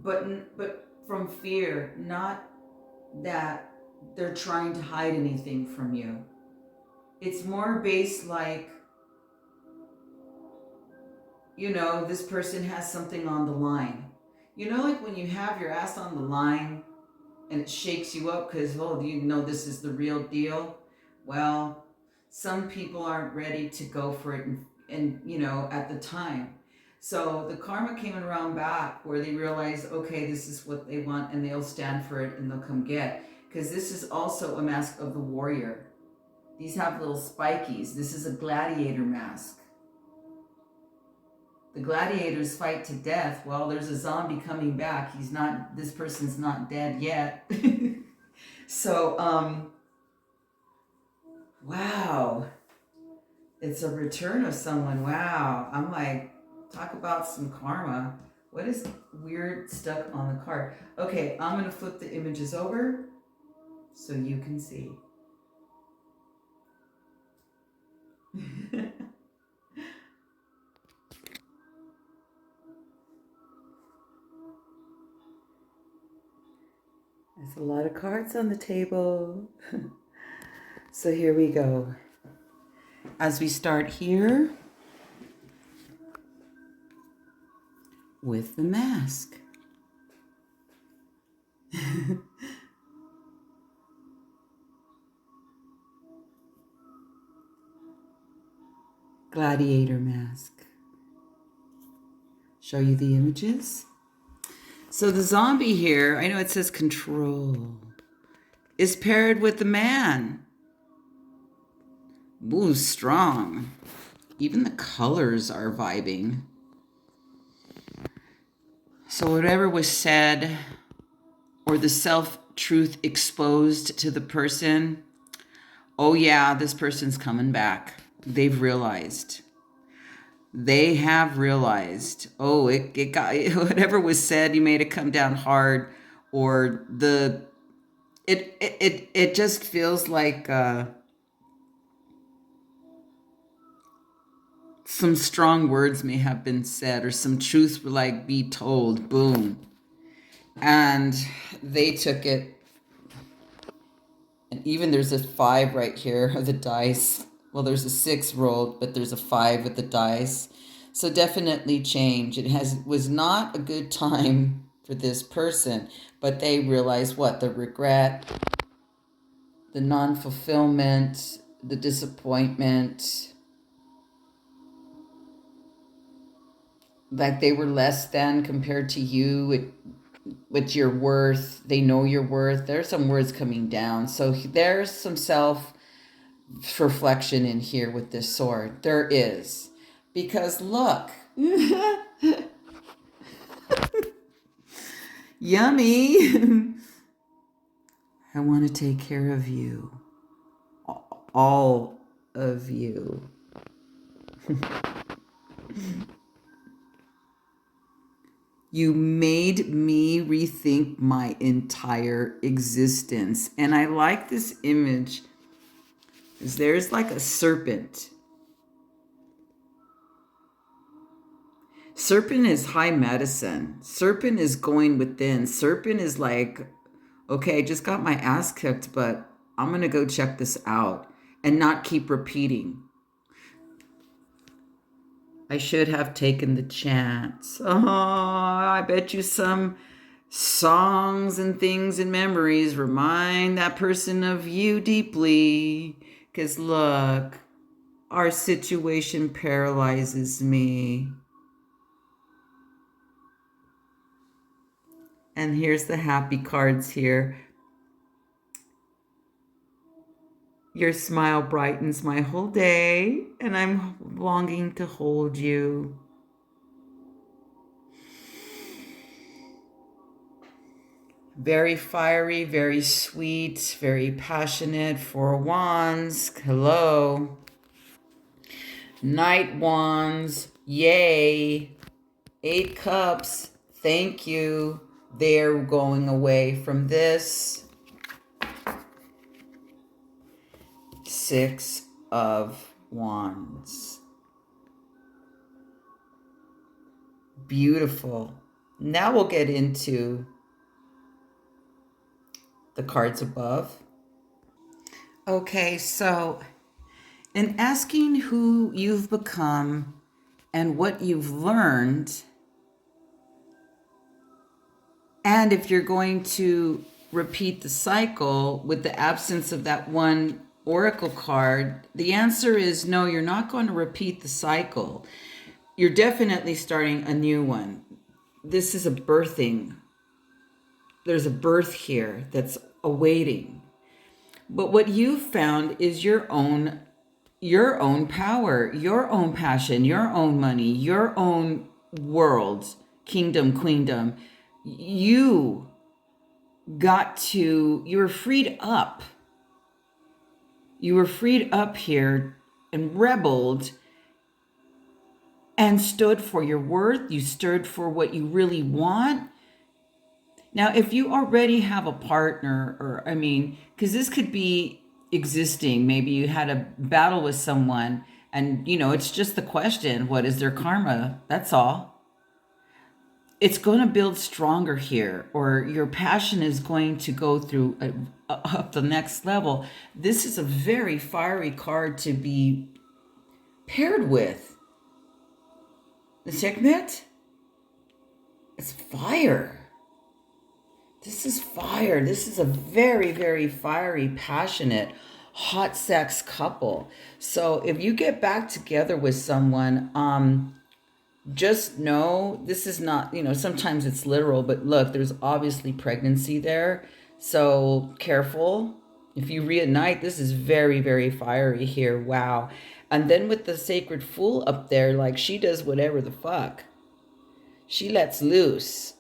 but from fear, not that they're trying to hide anything from you. It's more based like, you know, this person has something on the line. You know, like when you have your ass on the line and it shakes you up because, oh, you know this is the real deal? Well, some people aren't ready to go for it and you know, at the time. So the karma came around back where they realize, okay, this is what they want, and they'll stand for it and they'll come get. Because this is also a mask of the warrior. These have little spikies. This is a gladiator mask. The gladiators fight to death. Well, there's a zombie coming back. This person's not dead yet. So, wow. It's a return of someone. Wow. I'm like, talk about some karma. What is weird stuck on the card? Okay, I'm going to flip the images over so you can see. There's a lot of cards on the table. So here we go. As we start here with the mask. Gladiator mask. Show you the images. So the zombie here, I know it says control, is paired with the man. Ooh, strong. Even the colors are vibing. So whatever was said or the self-truth exposed to the person, oh yeah, this person's coming back. They've realized. They have realized, oh, it got, whatever was said, you made it come down hard, or it just feels like some strong words may have been said, or some truth will like be told, boom. And they took it. And even there's a 5 right here of the dice. Well, there's a 6 rolled, but there's a 5 with the dice. So definitely change. It was not a good time for this person, but they realized what? The regret, the non-fulfillment, the disappointment, like they were less than compared to you with your worth. They know your worth. There's some words coming down. So there's some self-reflection in here with this sword. There is. Because look. Yummy. I want to take care of you. All of you. You made me rethink my entire existence. And I like this image because there's like a serpent. Serpent is high medicine. Serpent is going within. Serpent is like, okay, I just got my ass kicked, but I'm going to go check this out and not keep repeating. I should have taken the chance. Oh, I bet you some songs and things and memories remind that person of you deeply. Because look, our situation paralyzes me. And here's the happy cards here. Your smile brightens my whole day, and I'm longing to hold you. Very fiery, very sweet, very passionate. 4 wands, hello. Knight wands, yay. 8 cups, thank you. They're going away from this. 6 of wands. Beautiful. Now we'll get into the cards above. Okay, so in asking who you've become and what you've learned, and if you're going to repeat the cycle with the absence of that one oracle card, the answer is no, you're not going to repeat the cycle. You're definitely starting a new one. This is a birthing. There's a birth here that's awaiting. But what you've found is your own power, your own passion, your own money, your own world, kingdom, queendom. You you were freed up. You were freed up here and rebelled and stood for your worth. You stood for what you really want. Now, if you already have a partner, or I mean, because this could be existing, maybe you had a battle with someone and, it's just the question, what is their karma? That's all. It's going to build stronger here, or your passion is going to go through up the next level. This is a very fiery card to be paired with. The Sekhmet, it's fire. This is fire. This is a very, very fiery, passionate, hot sex couple. So if you get back together with someone, just know this is not, sometimes it's literal, but look, there's obviously pregnancy there. So careful. If you reunite, this is very, very fiery here. Wow. And then with the sacred fool up there, like she does whatever the fuck. She lets loose.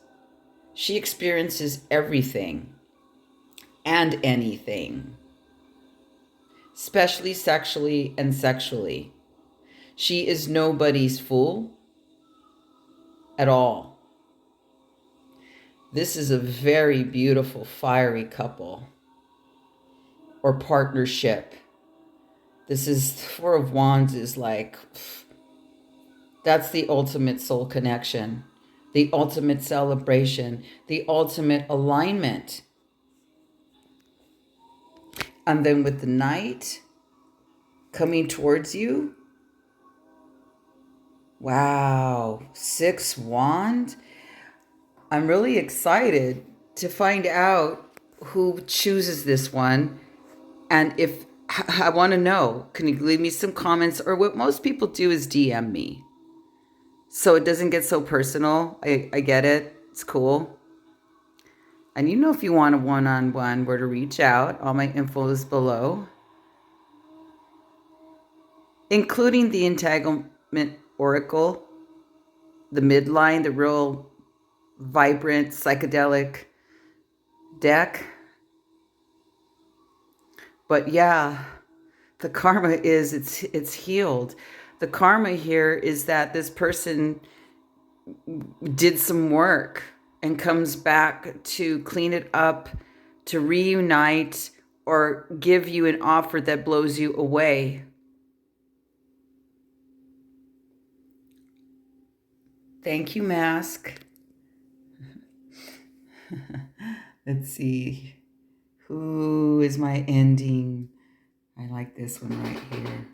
She experiences everything and anything, especially sexually and sexually. She is nobody's fool at all. This is a very beautiful, fiery couple or partnership. This is Four of Wands is like, that's the ultimate soul connection. The ultimate celebration, the ultimate alignment. And then with the Knight coming towards you, wow, 6 Wand. I'm really excited to find out who chooses this one. And if I want to know, can you leave me some comments? Or what most people do is DM me, so it doesn't get so personal. I get it. It's cool. And if you want a one-on-one, where to reach out, all my info is below, including the Entanglement Oracle, the midline, the real vibrant psychedelic deck. But yeah, the karma is it's healed. The karma here is that this person did some work and comes back to clean it up, to reunite, or give you an offer that blows you away. Thank you, Mask. Let's see. Who is my ending? I like this one right here.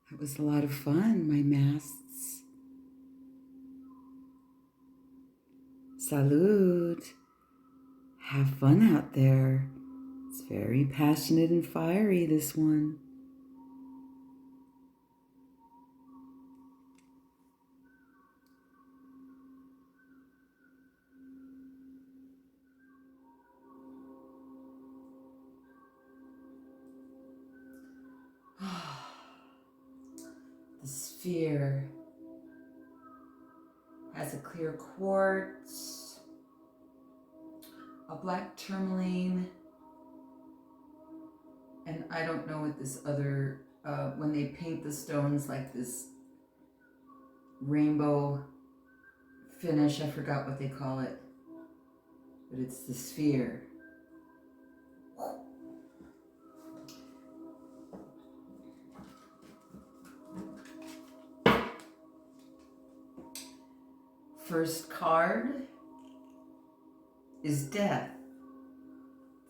That was a lot of fun, my masks. Salud. Have fun out there. It's very passionate and fiery, this one. The Speer has a clear quartz, a black tourmaline, and I don't know what this other, when they paint the stones like this rainbow finish, I forgot what they call it, but it's the Speer. First card is Death.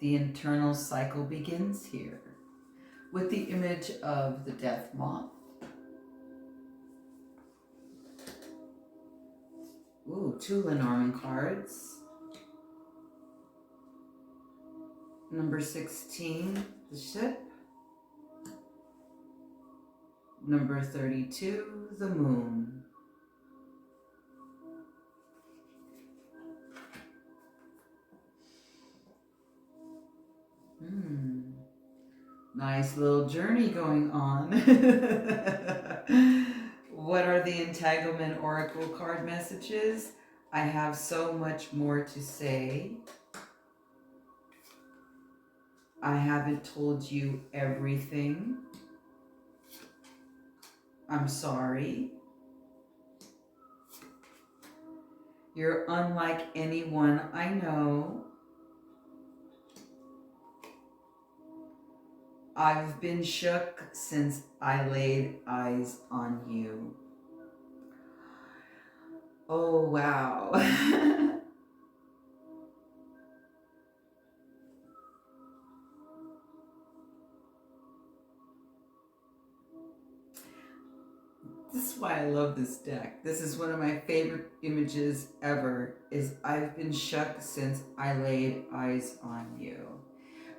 The internal cycle begins here with the image of the death moth. Ooh, 2 Lenormand cards. Number 16, the ship. Number 32, the moon. Nice little journey going on. What are the Entanglement Oracle card messages? I have so much more to say. I haven't told you everything. I'm sorry. You're unlike anyone I know. I've been shook since I laid eyes on you. Oh, wow. This is why I love this deck. This is one of my favorite images ever, is I've been shook since I laid eyes on you.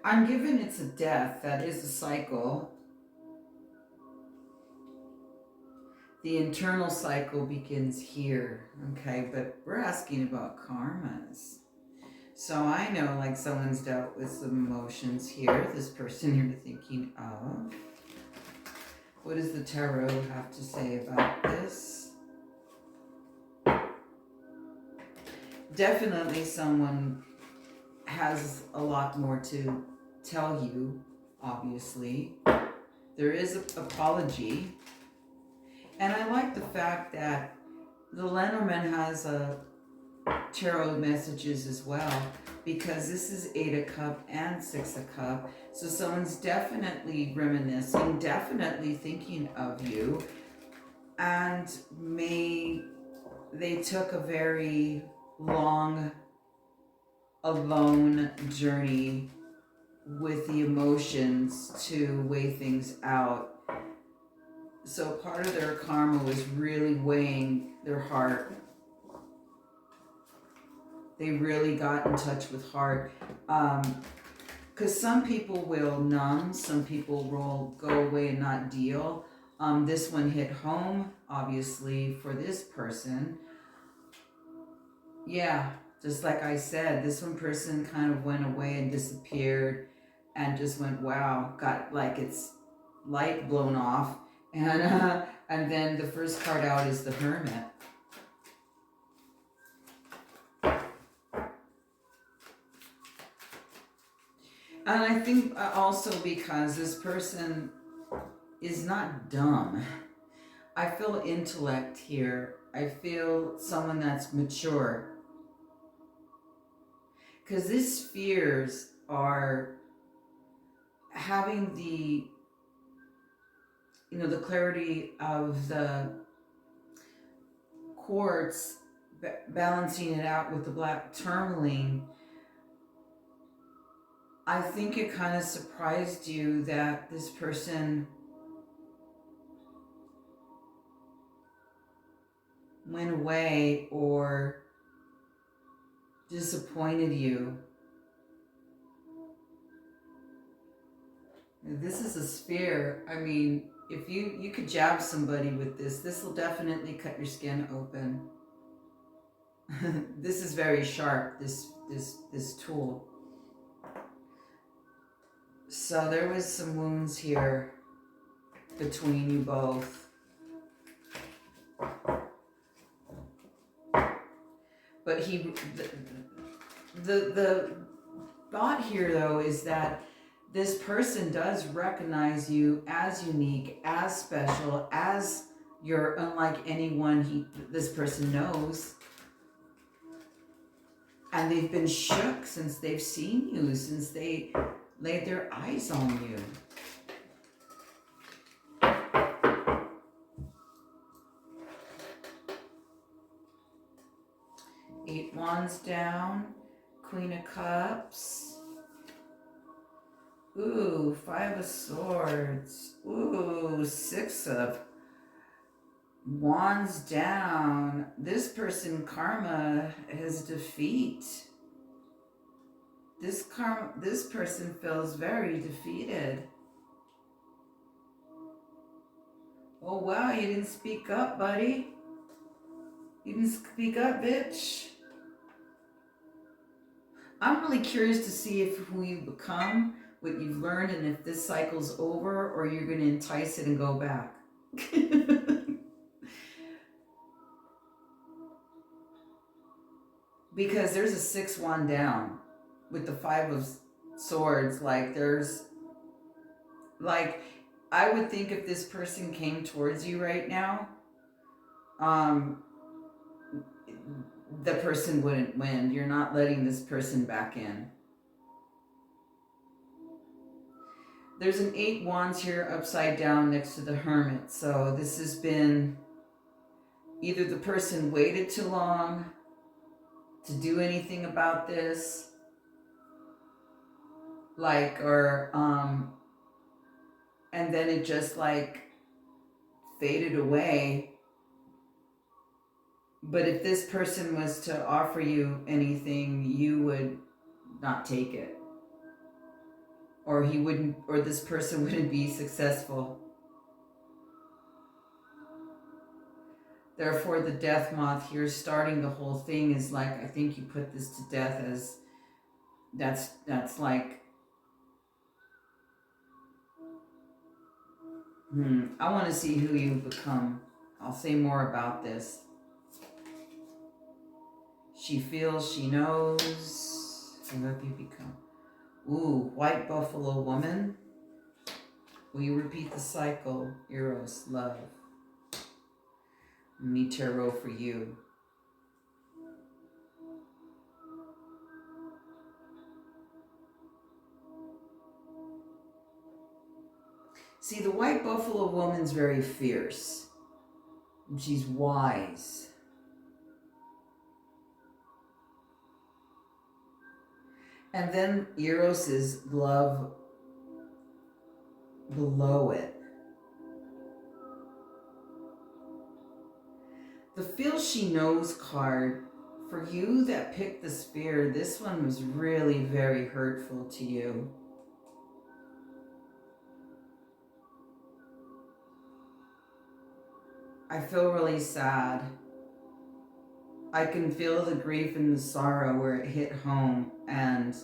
I'm given it's a death. That is a cycle. The internal cycle begins here, okay? But we're asking about karmas. So I know like someone's dealt with some emotions here. This person you're thinking of. What does the tarot have to say about this? Definitely someone has a lot more to tell you, obviously. There is an apology. And I like the fact that the Lenormand has a tarot messages as well, because this is 8 of Cups and 6 of Cups. So someone's definitely reminiscing, definitely thinking of you. And they took a very long, alone journey with the emotions to weigh things out. So part of their karma was really weighing their heart. They really got in touch with heart. Because some people will numb, some people will go away and not deal. This one hit home, obviously, for this person. Yeah, just like I said, this one person kind of went away and disappeared and just went, wow, got like its light blown off. And then the first card out is the Hermit. And I think also because this person is not dumb. I feel intellect here. I feel someone that's mature. Because these fears are having the, the clarity of the quartz, balancing it out with the black tourmaline. I think it kind of surprised you that this person went away or disappointed you. This is a Speer. I mean, if you could jab somebody with this will definitely cut your skin open. This is very sharp, this tool. So there was some wounds here between you both. But the thought here though is that this person does recognize you as unique, as special, as you're unlike anyone this person knows. And they've been shook since they've seen you, since they laid their eyes on you. Eight Wands down, Queen of Cups. Ooh, 5 of Swords. Ooh, 6 of Wands down. This person, karma, has defeat. This person feels very defeated. Oh wow, you didn't speak up, buddy. You didn't speak up, bitch. I'm really curious to see if who you become, what you've learned, and if this cycle's over or you're going to entice it and go back. Because there's a 6-1 down with the 5 of Swords. Like there's, like, I would think if this person came towards you right now, the person wouldn't win. You're not letting this person back in. There's an 8 wands here upside down next to the Hermit. So this has been either the person waited too long to do anything about this, like, or and then it just like faded away. But if this person was to offer you anything, you would not take it. Or he wouldn't, or this person wouldn't be successful. Therefore, the death moth here starting the whole thing is like, I think you put this to death as, that's like, I want to see who you become. I'll say more about this. She feels, she knows. And what you become. Ooh, white buffalo woman. Will you repeat the cycle? Eros, love. Me tarot for you. See, the white buffalo woman's very fierce. And she's wise. And then Eros is love below it. The feel she knows card, for you that picked the Spear, this one was really very hurtful to you. I feel really sad. I can feel the grief and the sorrow where it hit home, and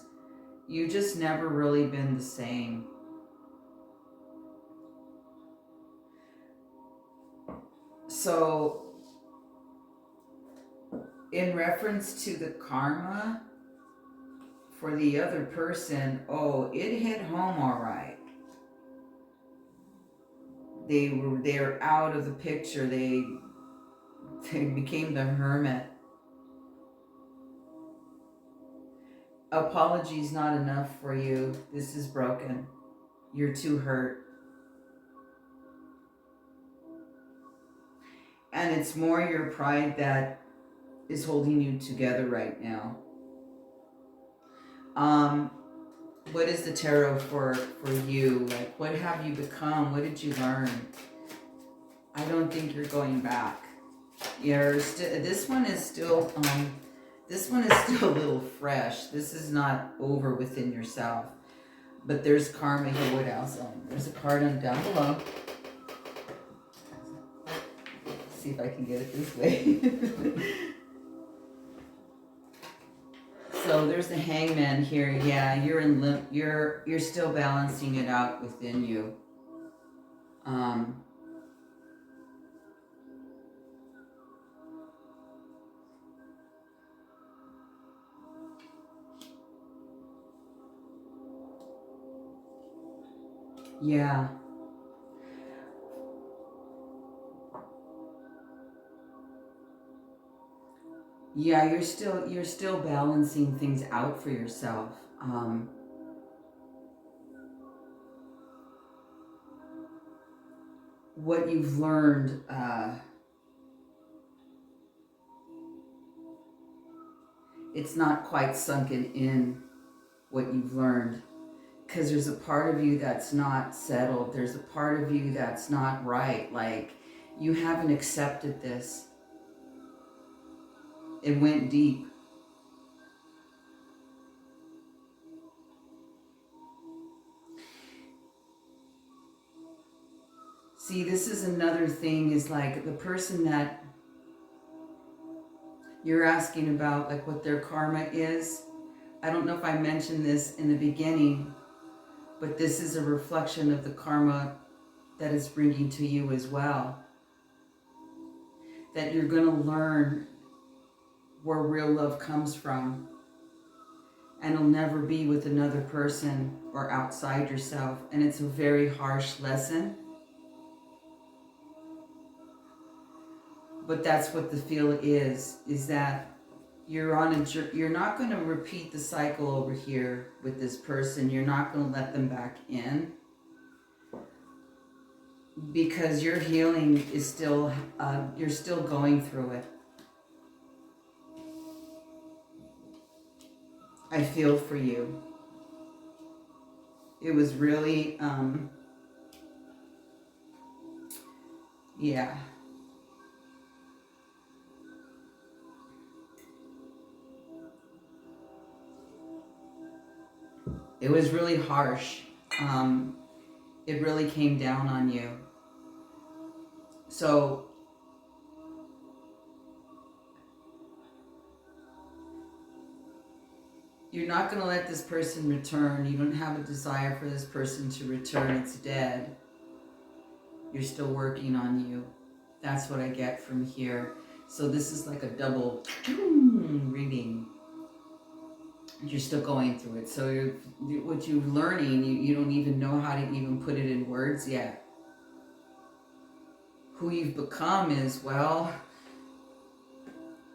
you just never really been the same. So, in reference to the karma for the other person, oh, it hit home all right. They're out of the picture. They became the Hermit. Apologies not enough for you. This is broken. You're too hurt. And it's more your pride that is holding you together right now. What is the tarot for you? Like, what have you become? What did you learn? I don't think you're going back. This one is still a little fresh. This is not over within yourself. But there's karma here. What else? There's a card on down below. Let's see if I can get it this way. So there's the Hangman here. Yeah, you're in limp. You're still balancing it out within you. Yeah. Yeah, you're still balancing things out for yourself. What you've learned, it's not quite sunken in what you've learned, because there's a part of you that's not settled. There's a part of you that's not right. Like, you haven't accepted this. It went deep. See, this is another thing, is like the person that you're asking about, like what their karma is. I don't know if I mentioned this in the beginning, but this is a reflection of the karma that is bringing to you as well. That you're going to learn where real love comes from. And it'll never be with another person or outside yourself. And it's a very harsh lesson. But that's what the feel is that you're on a, you're not going to repeat the cycle over here with this person. You're not going to let them back in. Because your healing is still, you're still going through it. I feel for you. It was really, yeah. It was really harsh. It really came down on you. So, you're not going to let this person return. You don't have a desire for this person to return. It's dead. You're still working on you. That's what I get from here. So this is like a double reading. You're still going through it. So what you're learning, you don't even know how to even put it in words yet. Who you've become is, well,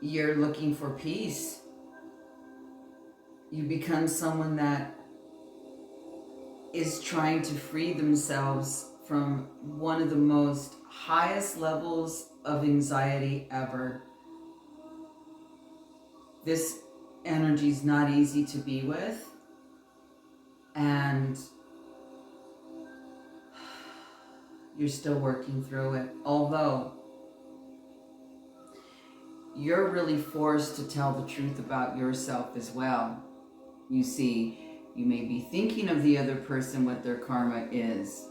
you're looking for peace. You become someone that is trying to free themselves from one of the most highest levels of anxiety ever. This energy is not easy to be with, and you're still working through it. Although you're really forced to tell the truth about yourself as well. You see, you may be thinking of the other person, what their karma is.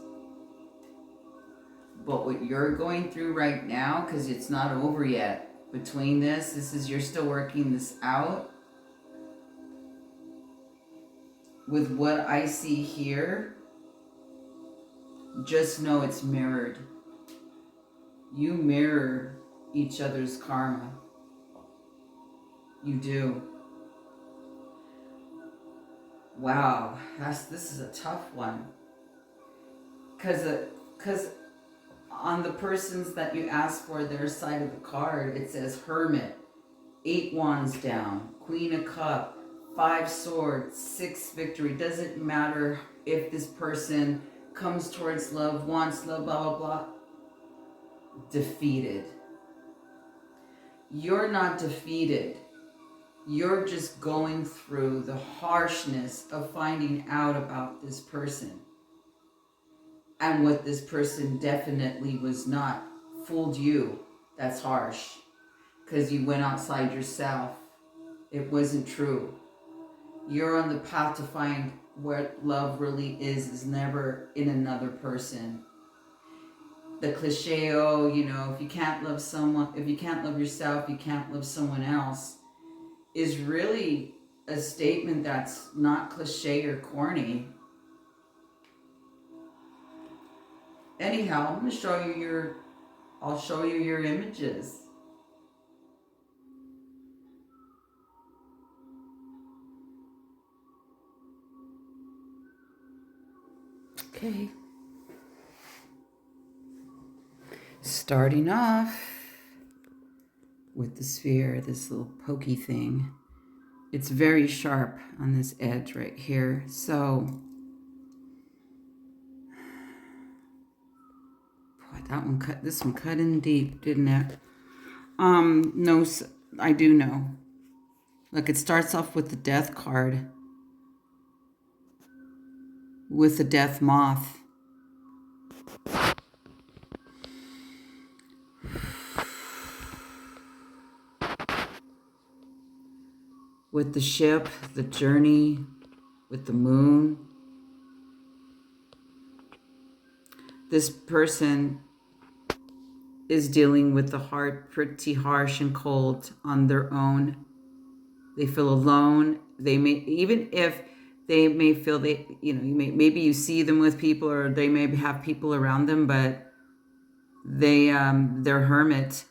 But what you're going through right now, because it's not over yet, between this is, you're still working this out. With what I see here, just know it's mirrored. You mirror each other's karma. You do. Wow, this is a tough one. Because on the persons that you ask for, their side of the card, it says Hermit, 8 wands down, Queen of Cup, 5 swords, 6 victory. Doesn't matter if this person comes towards love, wants love, blah, blah, blah. Defeated. You're not defeated. You're just going through the harshness of finding out about this person. And what this person definitely was not. Fooled you. That's harsh. Because you went outside yourself. It wasn't true. You're on the path to find what love really is never in another person. The cliche, oh, you know, if you can't love someone, if you can't love yourself, you can't love someone else, is really a statement that's not cliche or corny. Anyhow, I'm going to show you I'll show you your images. Okay. Starting off with the sphere, this little pokey thing. It's very sharp on this edge right here. So, boy, this one cut in deep, didn't it? No, I do know. Look, it starts off with the death card. With the death moth. With the ship, the journey, with the moon. This person is dealing with the heart pretty harsh and cold on their own. They feel alone. They may, even if they may feel they, you know, maybe you see them with people, or they may have people around them, but they're hermit.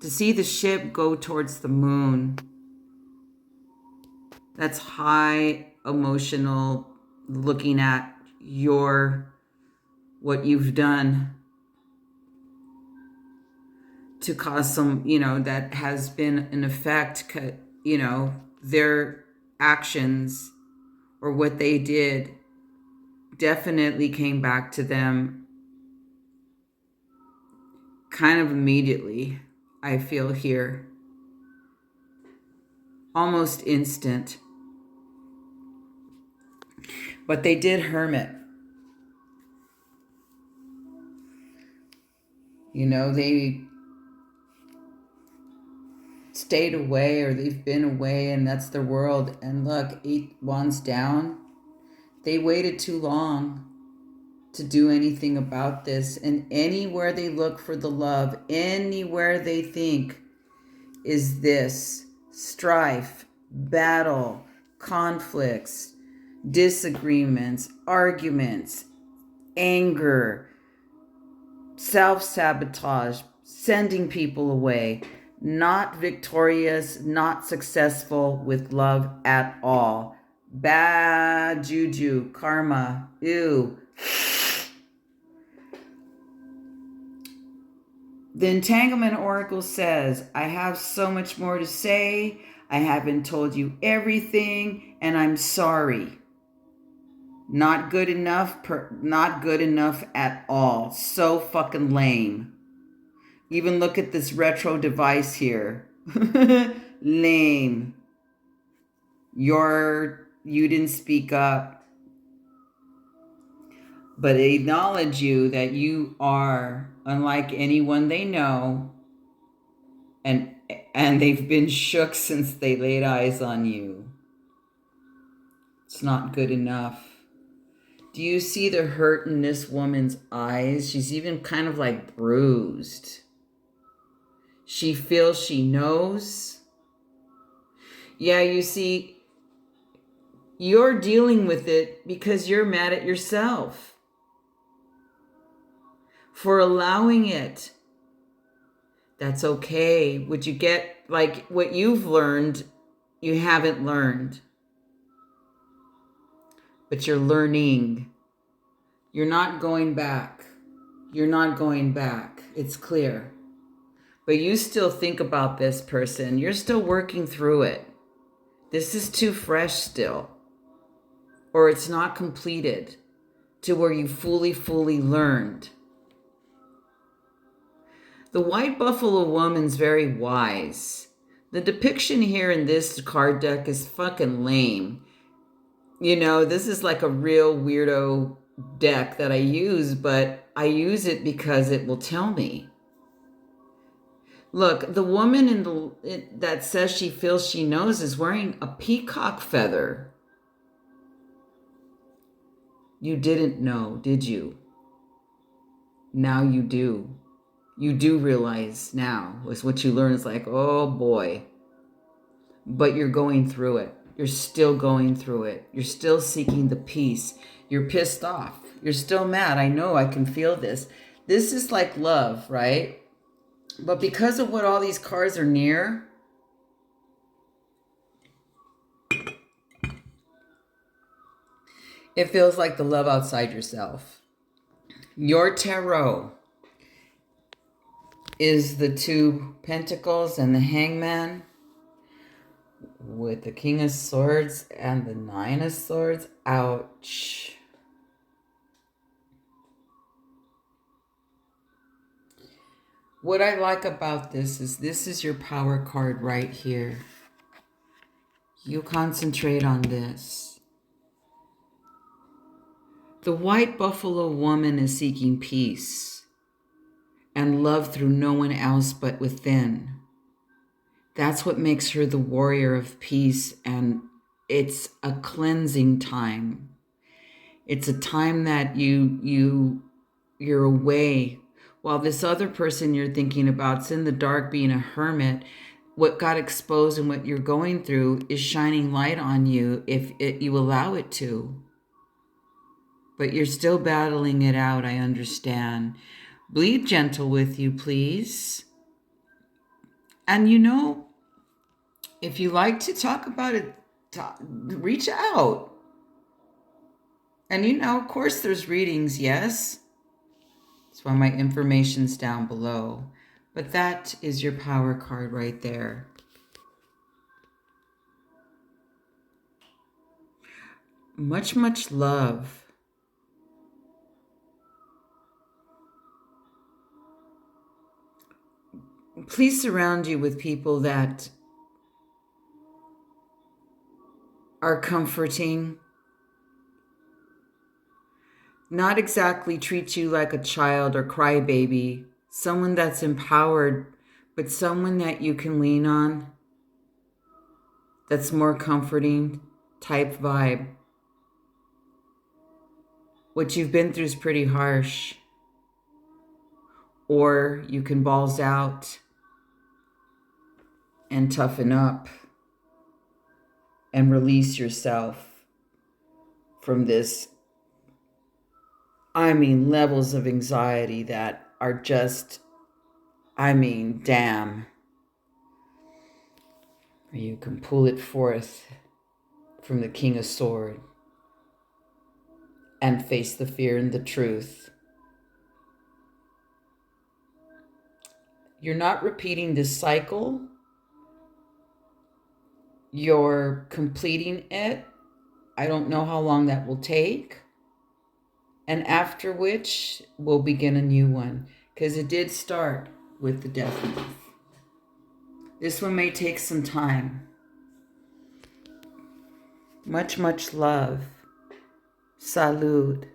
To see the ship go towards the moon, that's high emotional, looking at what you've done to cause some, that has been an effect, their actions or what they did definitely came back to them kind of immediately, I feel here. Almost instant. But they did hermit. They stayed away, or they've been away, and that's their world. And look, 8 wands down. They waited too long to do anything about this. And anywhere they look for the love, anywhere they think is this strife, battle, conflicts, disagreements, arguments, anger, self-sabotage, sending people away, not victorious, not successful with love at all. Bad juju, karma, ew. The Entanglement Oracle says, I have so much more to say. I haven't told you everything, and I'm sorry. Not good enough, not good enough at all. So fucking lame. Even look at this retro device here. Lame. You didn't speak up. But they acknowledge you that you are unlike anyone they know. And they've been shook since they laid eyes on you. It's not good enough. Do you see the hurt in this woman's eyes? She's even kind of like bruised. She feels she knows. Yeah, you see, you're dealing with it because you're mad at yourself for allowing it. That's okay. Would you get, like, what you've learned, you haven't learned. But you're learning. You're not going back. You're not going back. It's clear. But you still think about this person. You're still working through it. This is too fresh still. Or it's not completed to where you fully learned. The White Buffalo Woman's very wise. The depiction here in this card deck is fucking lame. This is like a real weirdo deck that I use, but I use it because it will tell me. Look, the woman that says she feels she knows is wearing a peacock feather. You didn't know, did you? Now you do. You do realize now, is what you learn is like, oh boy. But you're going through it. You're still going through it. You're still seeking the peace. You're pissed off. You're still mad. I know, I can feel this. This is like love, right? But because of what all these cards are near, it feels like the love outside yourself. Your tarot is the 2 Pentacles and the Hangman with the King of Swords and the 9 of Swords. Ouch. What I like about this is your power card right here. You concentrate on this. The White Buffalo Woman is seeking peace and love through no one else but within. That's what makes her the warrior of peace, and it's a cleansing time. It's a time that you're away. While this other person you're thinking about's in the dark being a hermit, what got exposed and what you're going through is shining light on you if you allow it to. But you're still battling it out, I understand. Bleed gentle with you, please. And you know, if you like to talk about it, reach out. And you know, of course, there's readings, yes. That's why my information's down below. But that is your power card right there. Much, much love. Please surround you with people that are comforting. Not exactly treat you like a child or crybaby. Someone that's empowered, but someone that you can lean on. That's more comforting type vibe. What you've been through is pretty harsh. Or you can balls out and toughen up and release yourself from this, levels of anxiety that are just, damn. You can pull it forth from the King of Swords and face the fear and the truth. You're not repeating this cycle. You're completing it. I don't know how long that will take. And after which, we'll begin a new one. Because it did start with the death month. This one may take some time. Much, much love. Salud.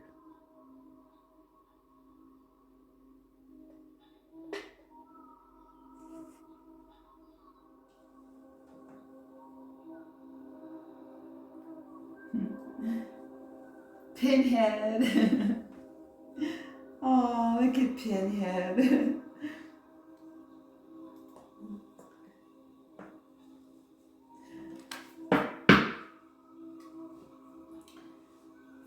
Pinhead. Oh, look at Pinhead.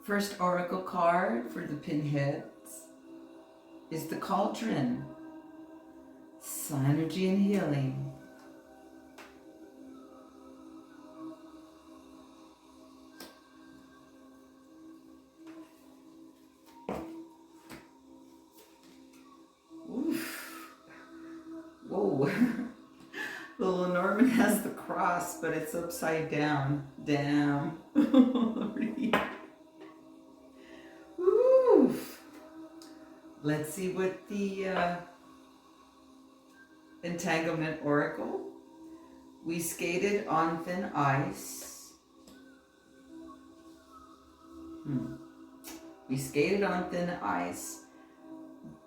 First oracle card for the Pinheads is the Cauldron. Synergy and healing. Oof. Whoa. Little Norman has the cross, but it's upside down. Damn. Oof. Let's see what the Entanglement Oracle. We skated on thin ice. We skated on thin ice.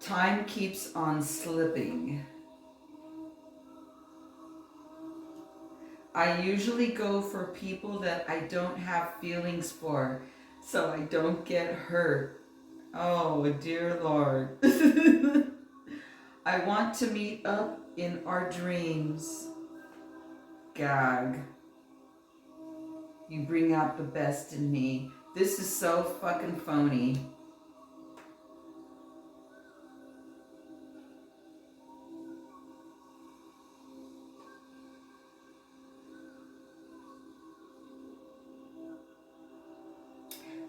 Time keeps on slipping. I usually go for people that I don't have feelings for, so I don't get hurt. Oh, dear Lord. I want to meet up in our dreams. Gag. You bring out the best in me. This is so fucking phony.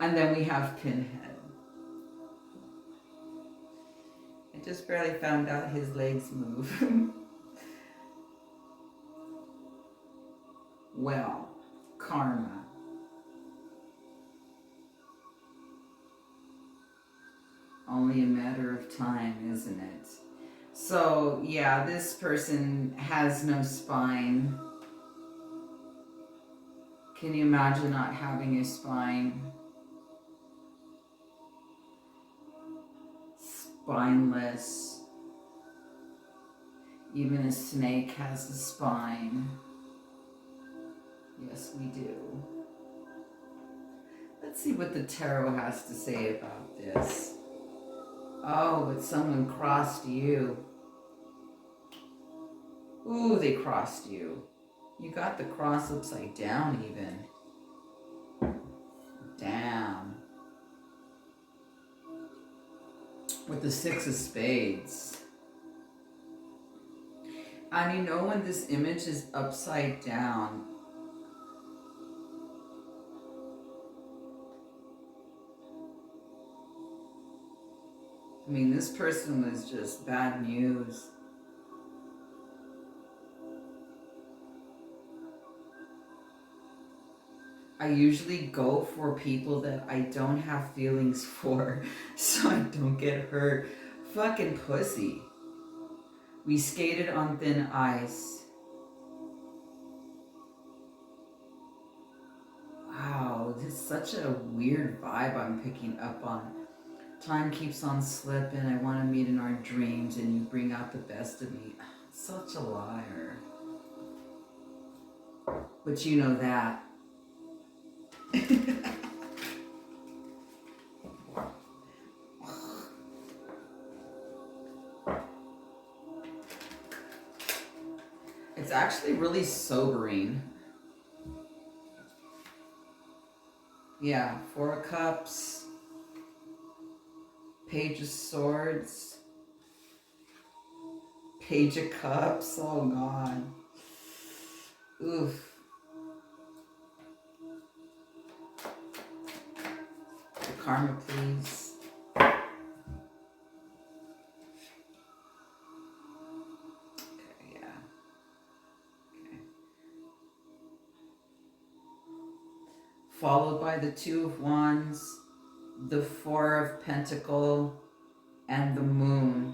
And then we have Pinhead. I just barely found out his legs move. Well, karma. Only a matter of time, isn't it? So, yeah, this person has no spine. Can you imagine not having a spine? Spineless. Even a snake has a spine. Yes, we do. Let's see what the tarot has to say about this. Oh, but someone crossed you. Ooh, they crossed you. You got the cross upside down even. Damn. With the 6 of spades. And you know when this image is upside down, I mean, this person was just bad news. I usually go for people that I don't have feelings for so I don't get hurt. Fucking pussy. We skated on thin ice. Wow, this is such a weird vibe I'm picking up on. Time keeps on slipping. I want to meet in our dreams and you bring out the best of me. Such a liar. But you know that. It's actually really sobering. Yeah, 4 of Cups, Page of Swords, Page of Cups. Oh God. Oof. The karma, please. Okay, yeah. Okay. Followed by the 2 of Wands, the 4 of Pentacle, and the Moon.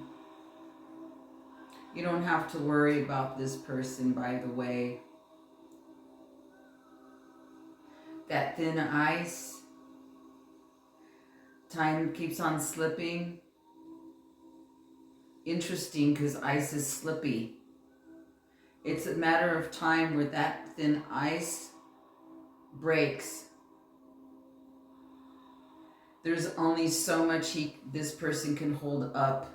You don't have to worry about this person, by the way. That thin ice, time keeps on slipping. Interesting, because ice is slippy. It's a matter of time where that thin ice breaks. There's only so much this person can hold up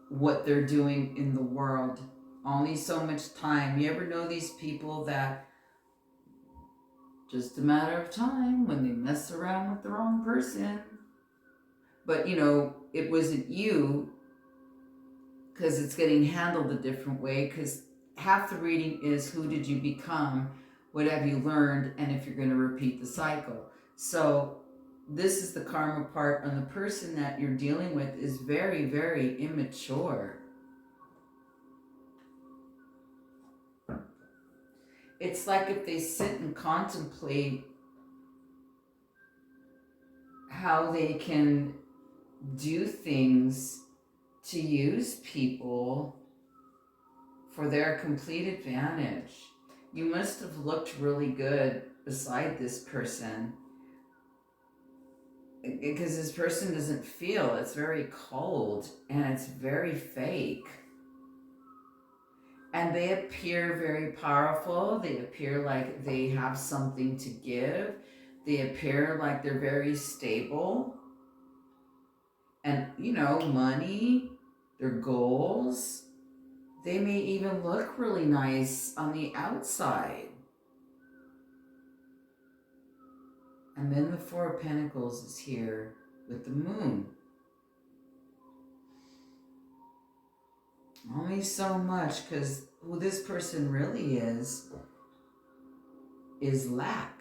what they're doing in the world. Only so much time. You ever know these people that just a matter of time when they mess around with the wrong person? But you know, it wasn't you because it's getting handled a different way, because half the reading is who did you become, what have you learned, and if you're going to repeat the cycle. So this is the karma part on the person that you're dealing with is very, very immature. It's like if they sit and contemplate how they can do things to use people for their complete advantage. You must have looked really good beside this person, because this person doesn't feel. It's very cold and it's very fake. And they appear very powerful. They appear like they have something to give. They appear like they're very stable. And, you know, money, their goals, they may even look really nice on the outside. And then the 4 of Pentacles is here with the Moon. Only so much, because who this person really is lack.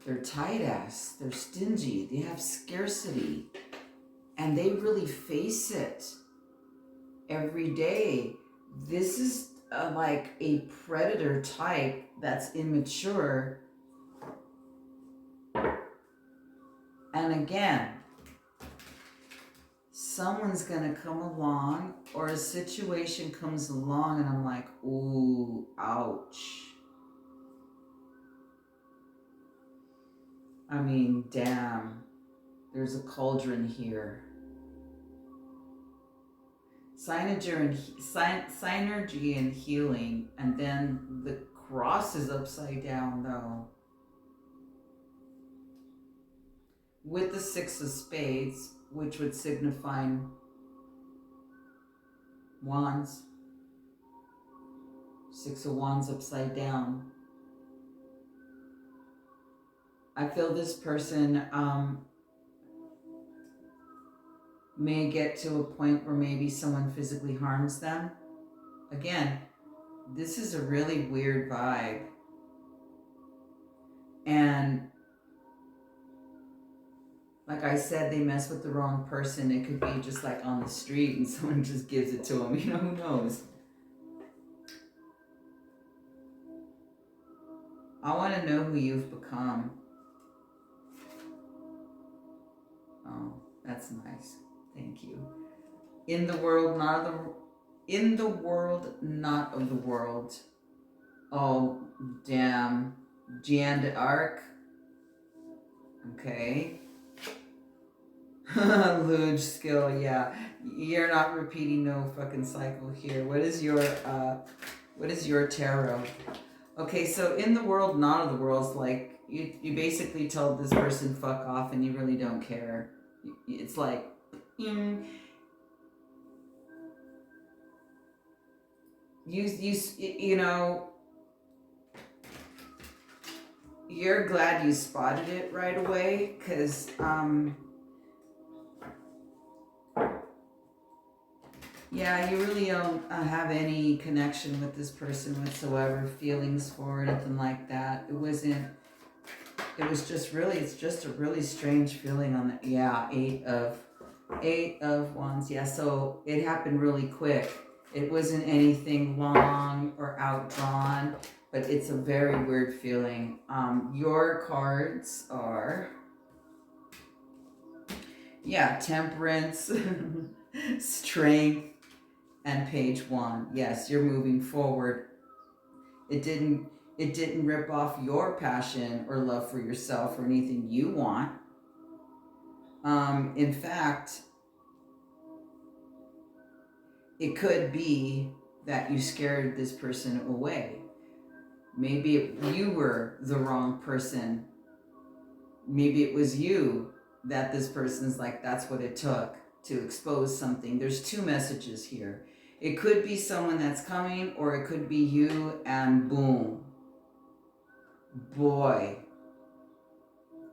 They're tight ass, they're stingy, they have scarcity, and they really face it every day. This is like a predator type that's immature. And again, someone's gonna come along, or a situation comes along and I'm like, ooh, ouch. I mean, damn, there's a cauldron here. Synergy and healing, and then the cross is upside down though. With the 6 of Spades, which would signify Wands. 6 of Wands upside down. I feel this person may get to a point where maybe someone physically harms them. Again, this is a really weird vibe. And like I said, they mess with the wrong person. It could be just like on the street and someone just gives it to them. You know, who knows? I want to know who you've become. Oh, that's nice. Thank you. In the world, not of the world. Oh, damn. Jeanne d'Arc. Okay. Luge skill, yeah. You're not repeating no fucking cycle here. What is your tarot? Okay, so in the world, not of the world's like you basically told this person fuck off and you really don't care. It's like you know, you're glad you spotted it right away, because yeah, you really don't have any connection with this person whatsoever, feelings for it, anything like that. It's just a really strange feeling on the, yeah, eight of wands. Yeah, so it happened really quick. It wasn't anything long or outdrawn, but it's a very weird feeling. Your cards are, yeah, Temperance, Strength, and Page 1. Yes, you're moving forward. It didn't rip off your passion or love for yourself or anything you want. In fact, it could be that you scared this person away. Maybe you were the wrong person. Maybe it was you that this person's like, that's what it took to expose something. There's two messages here. It could be someone that's coming, or it could be you, and boom. Boy,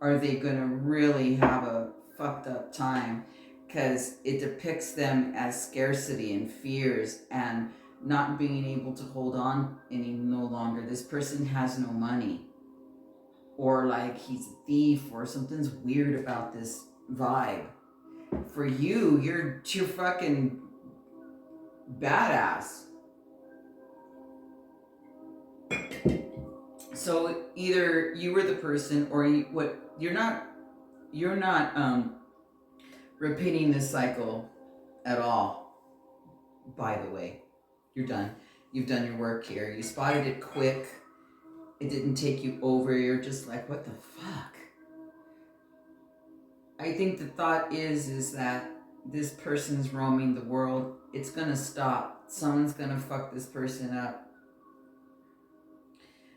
are they gonna really have a fucked up time, because it depicts them as scarcity and fears and not being able to hold on no longer. This person has no money, or like he's a thief, or something's weird about this vibe. For you, you're fucking badass. So either you were the person, or you're not repeating this cycle at all. By the way, you're done. You've done your work here. You spotted it quick. It didn't take you over. You're just like, what the fuck? I think the thought is that this person's roaming the world. It's gonna stop. Someone's gonna fuck this person up.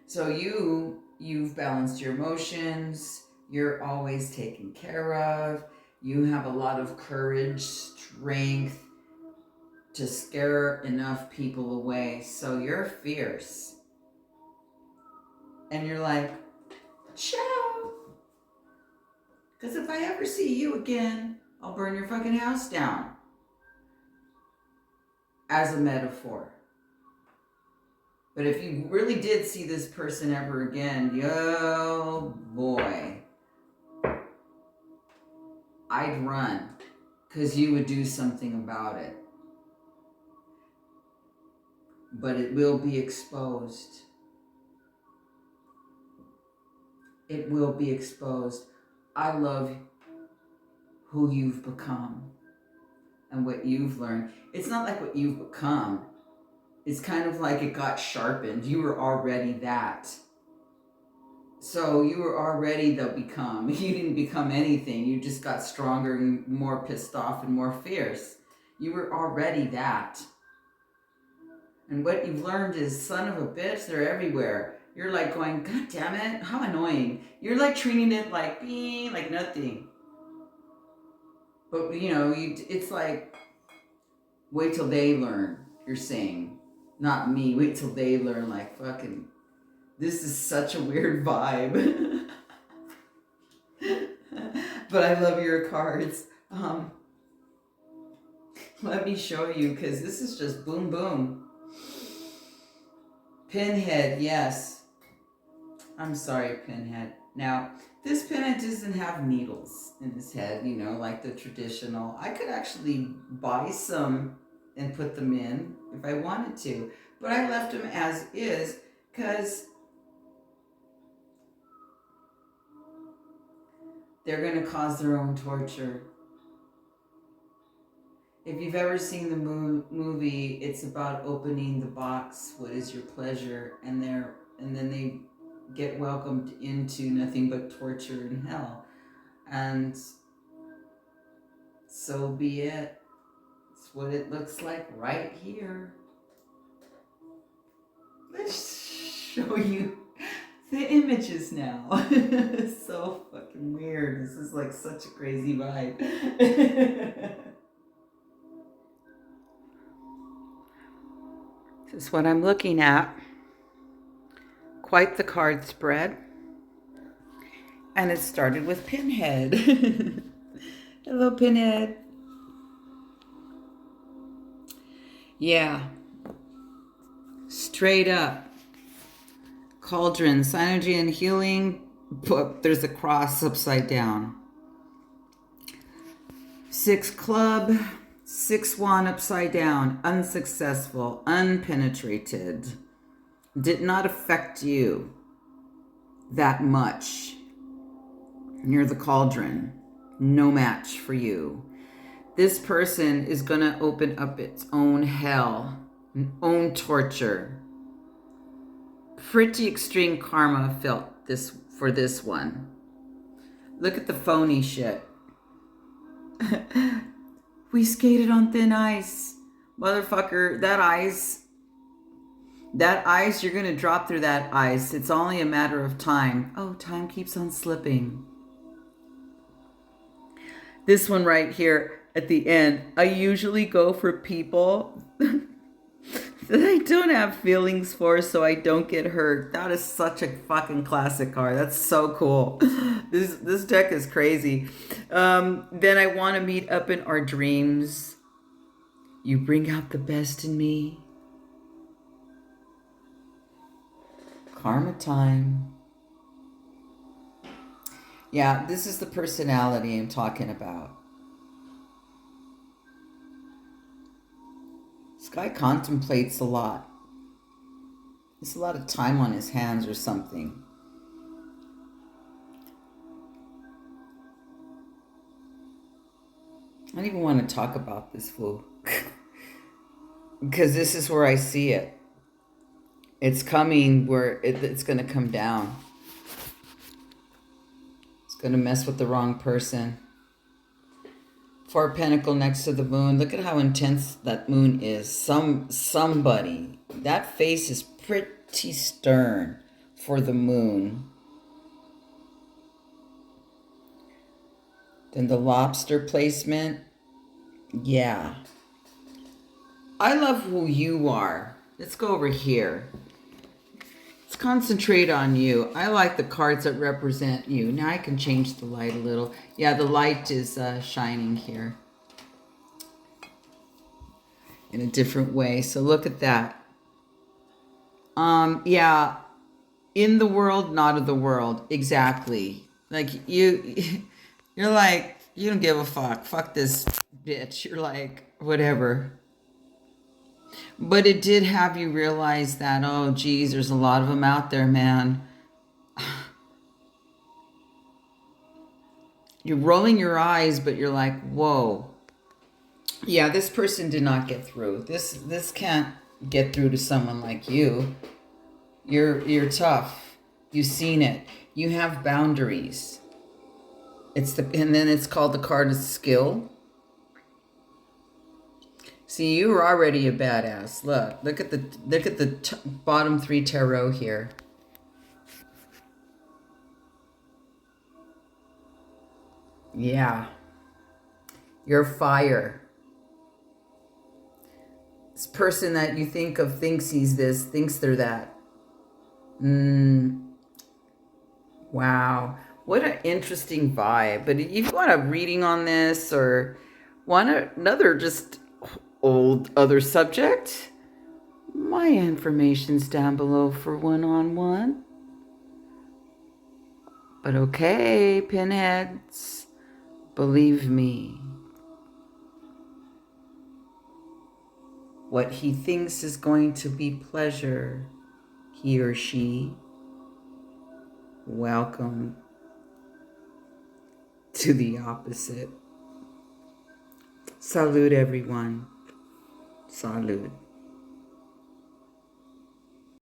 So you've balanced your emotions. You're always taken care of. You have a lot of courage, strength to scare enough people away. So you're fierce. And you're like, ciao. Because if I ever see you again, I'll burn your fucking house down. As a metaphor. But if you really did see this person ever again, yo boy, I'd run, because you would do something about it. But it will be exposed. It will be exposed. I love who you've become and what you've learned. It's not like what you've become. It's kind of like it got sharpened. You were already that. So you were already the become. You didn't become anything. You just got stronger and more pissed off and more fierce. You were already that. And what you've learned is, son of a bitch, they're everywhere. You're like going, God damn it, how annoying. You're like treating it like being like nothing. But you know, it's like, wait till they learn, you're saying. Not me, wait till they learn, like fucking, this is such a weird vibe. But I love your cards. Let me show you, because this is just boom, boom. Pinhead, yes. I'm sorry, Pinhead. Now, this Pinhead doesn't have needles in his head, you know, like the traditional. I could actually buy some and put them in if I wanted to. But I left them as is because they're going to cause their own torture. If you've ever seen the movie, it's about opening the box, what is your pleasure, and then they get welcomed into nothing but torture and hell. And so be it. It's what it looks like right here. Let's show you the images now. It's so fucking weird. This is like such a crazy vibe. This is what I'm looking at. Quite the card spread. And it started with Pinhead. Hello, Pinhead. Yeah. Straight up. Cauldron, synergy and healing. But there's a cross upside down. 6 club. 6-1 upside down. Unsuccessful. Unpenetrated. Did not affect you that much. Near the cauldron. No match for you. This person is going to open up its own hell, own torture. Pretty extreme karma felt this for this one. Look at the phony shit. We skated on thin ice. Motherfucker, that ice, you're going to drop through that ice. It's only a matter of time. Oh, time keeps on slipping. This one right here at the end, I usually go for people that I don't have feelings for so I don't get hurt. That is such a fucking classic card. That's so cool. This deck is crazy. Then I want to meet up in our dreams. You bring out the best in me. Karma time. Yeah, this is the personality I'm talking about. This guy contemplates a lot. There's a lot of time on his hands or something. I don't even want to talk about this fool. Because this is where I see it. It's coming where it's going to come down. It's going to mess with the wrong person. 4 Pentacle next to the moon. Look at how intense that moon is. Somebody. That face is pretty stern for the moon. Then the lobster placement. Yeah. I love who you are. Let's go over here. Let's concentrate on you. I like the cards that represent you. Now I can change the light a little. Yeah, the light is shining here in a different way. So look at that. Yeah, in the world, not of the world. Exactly. Like you're like, you don't give a fuck. Fuck this bitch. You're like, whatever. But it did have you realize that, oh, geez, there's a lot of them out there, man. You're rolling your eyes, but you're like, whoa. Yeah, this person did not get through. This can't get through to someone like you. You're tough. You've seen it. You have boundaries. And then it's called the card of skill. See, you were already a badass. Look at the bottom 3 tarot here. Yeah. You're fire. This person that you think of thinks he's this, thinks they're that. Wow. What an interesting vibe. But if you want a reading on this or want another just Old other subject? My information's down below for one-on-one. But okay, pinheads, believe me. What he thinks is going to be pleasure, he or she, welcome to the opposite. Salute, everyone. Salute.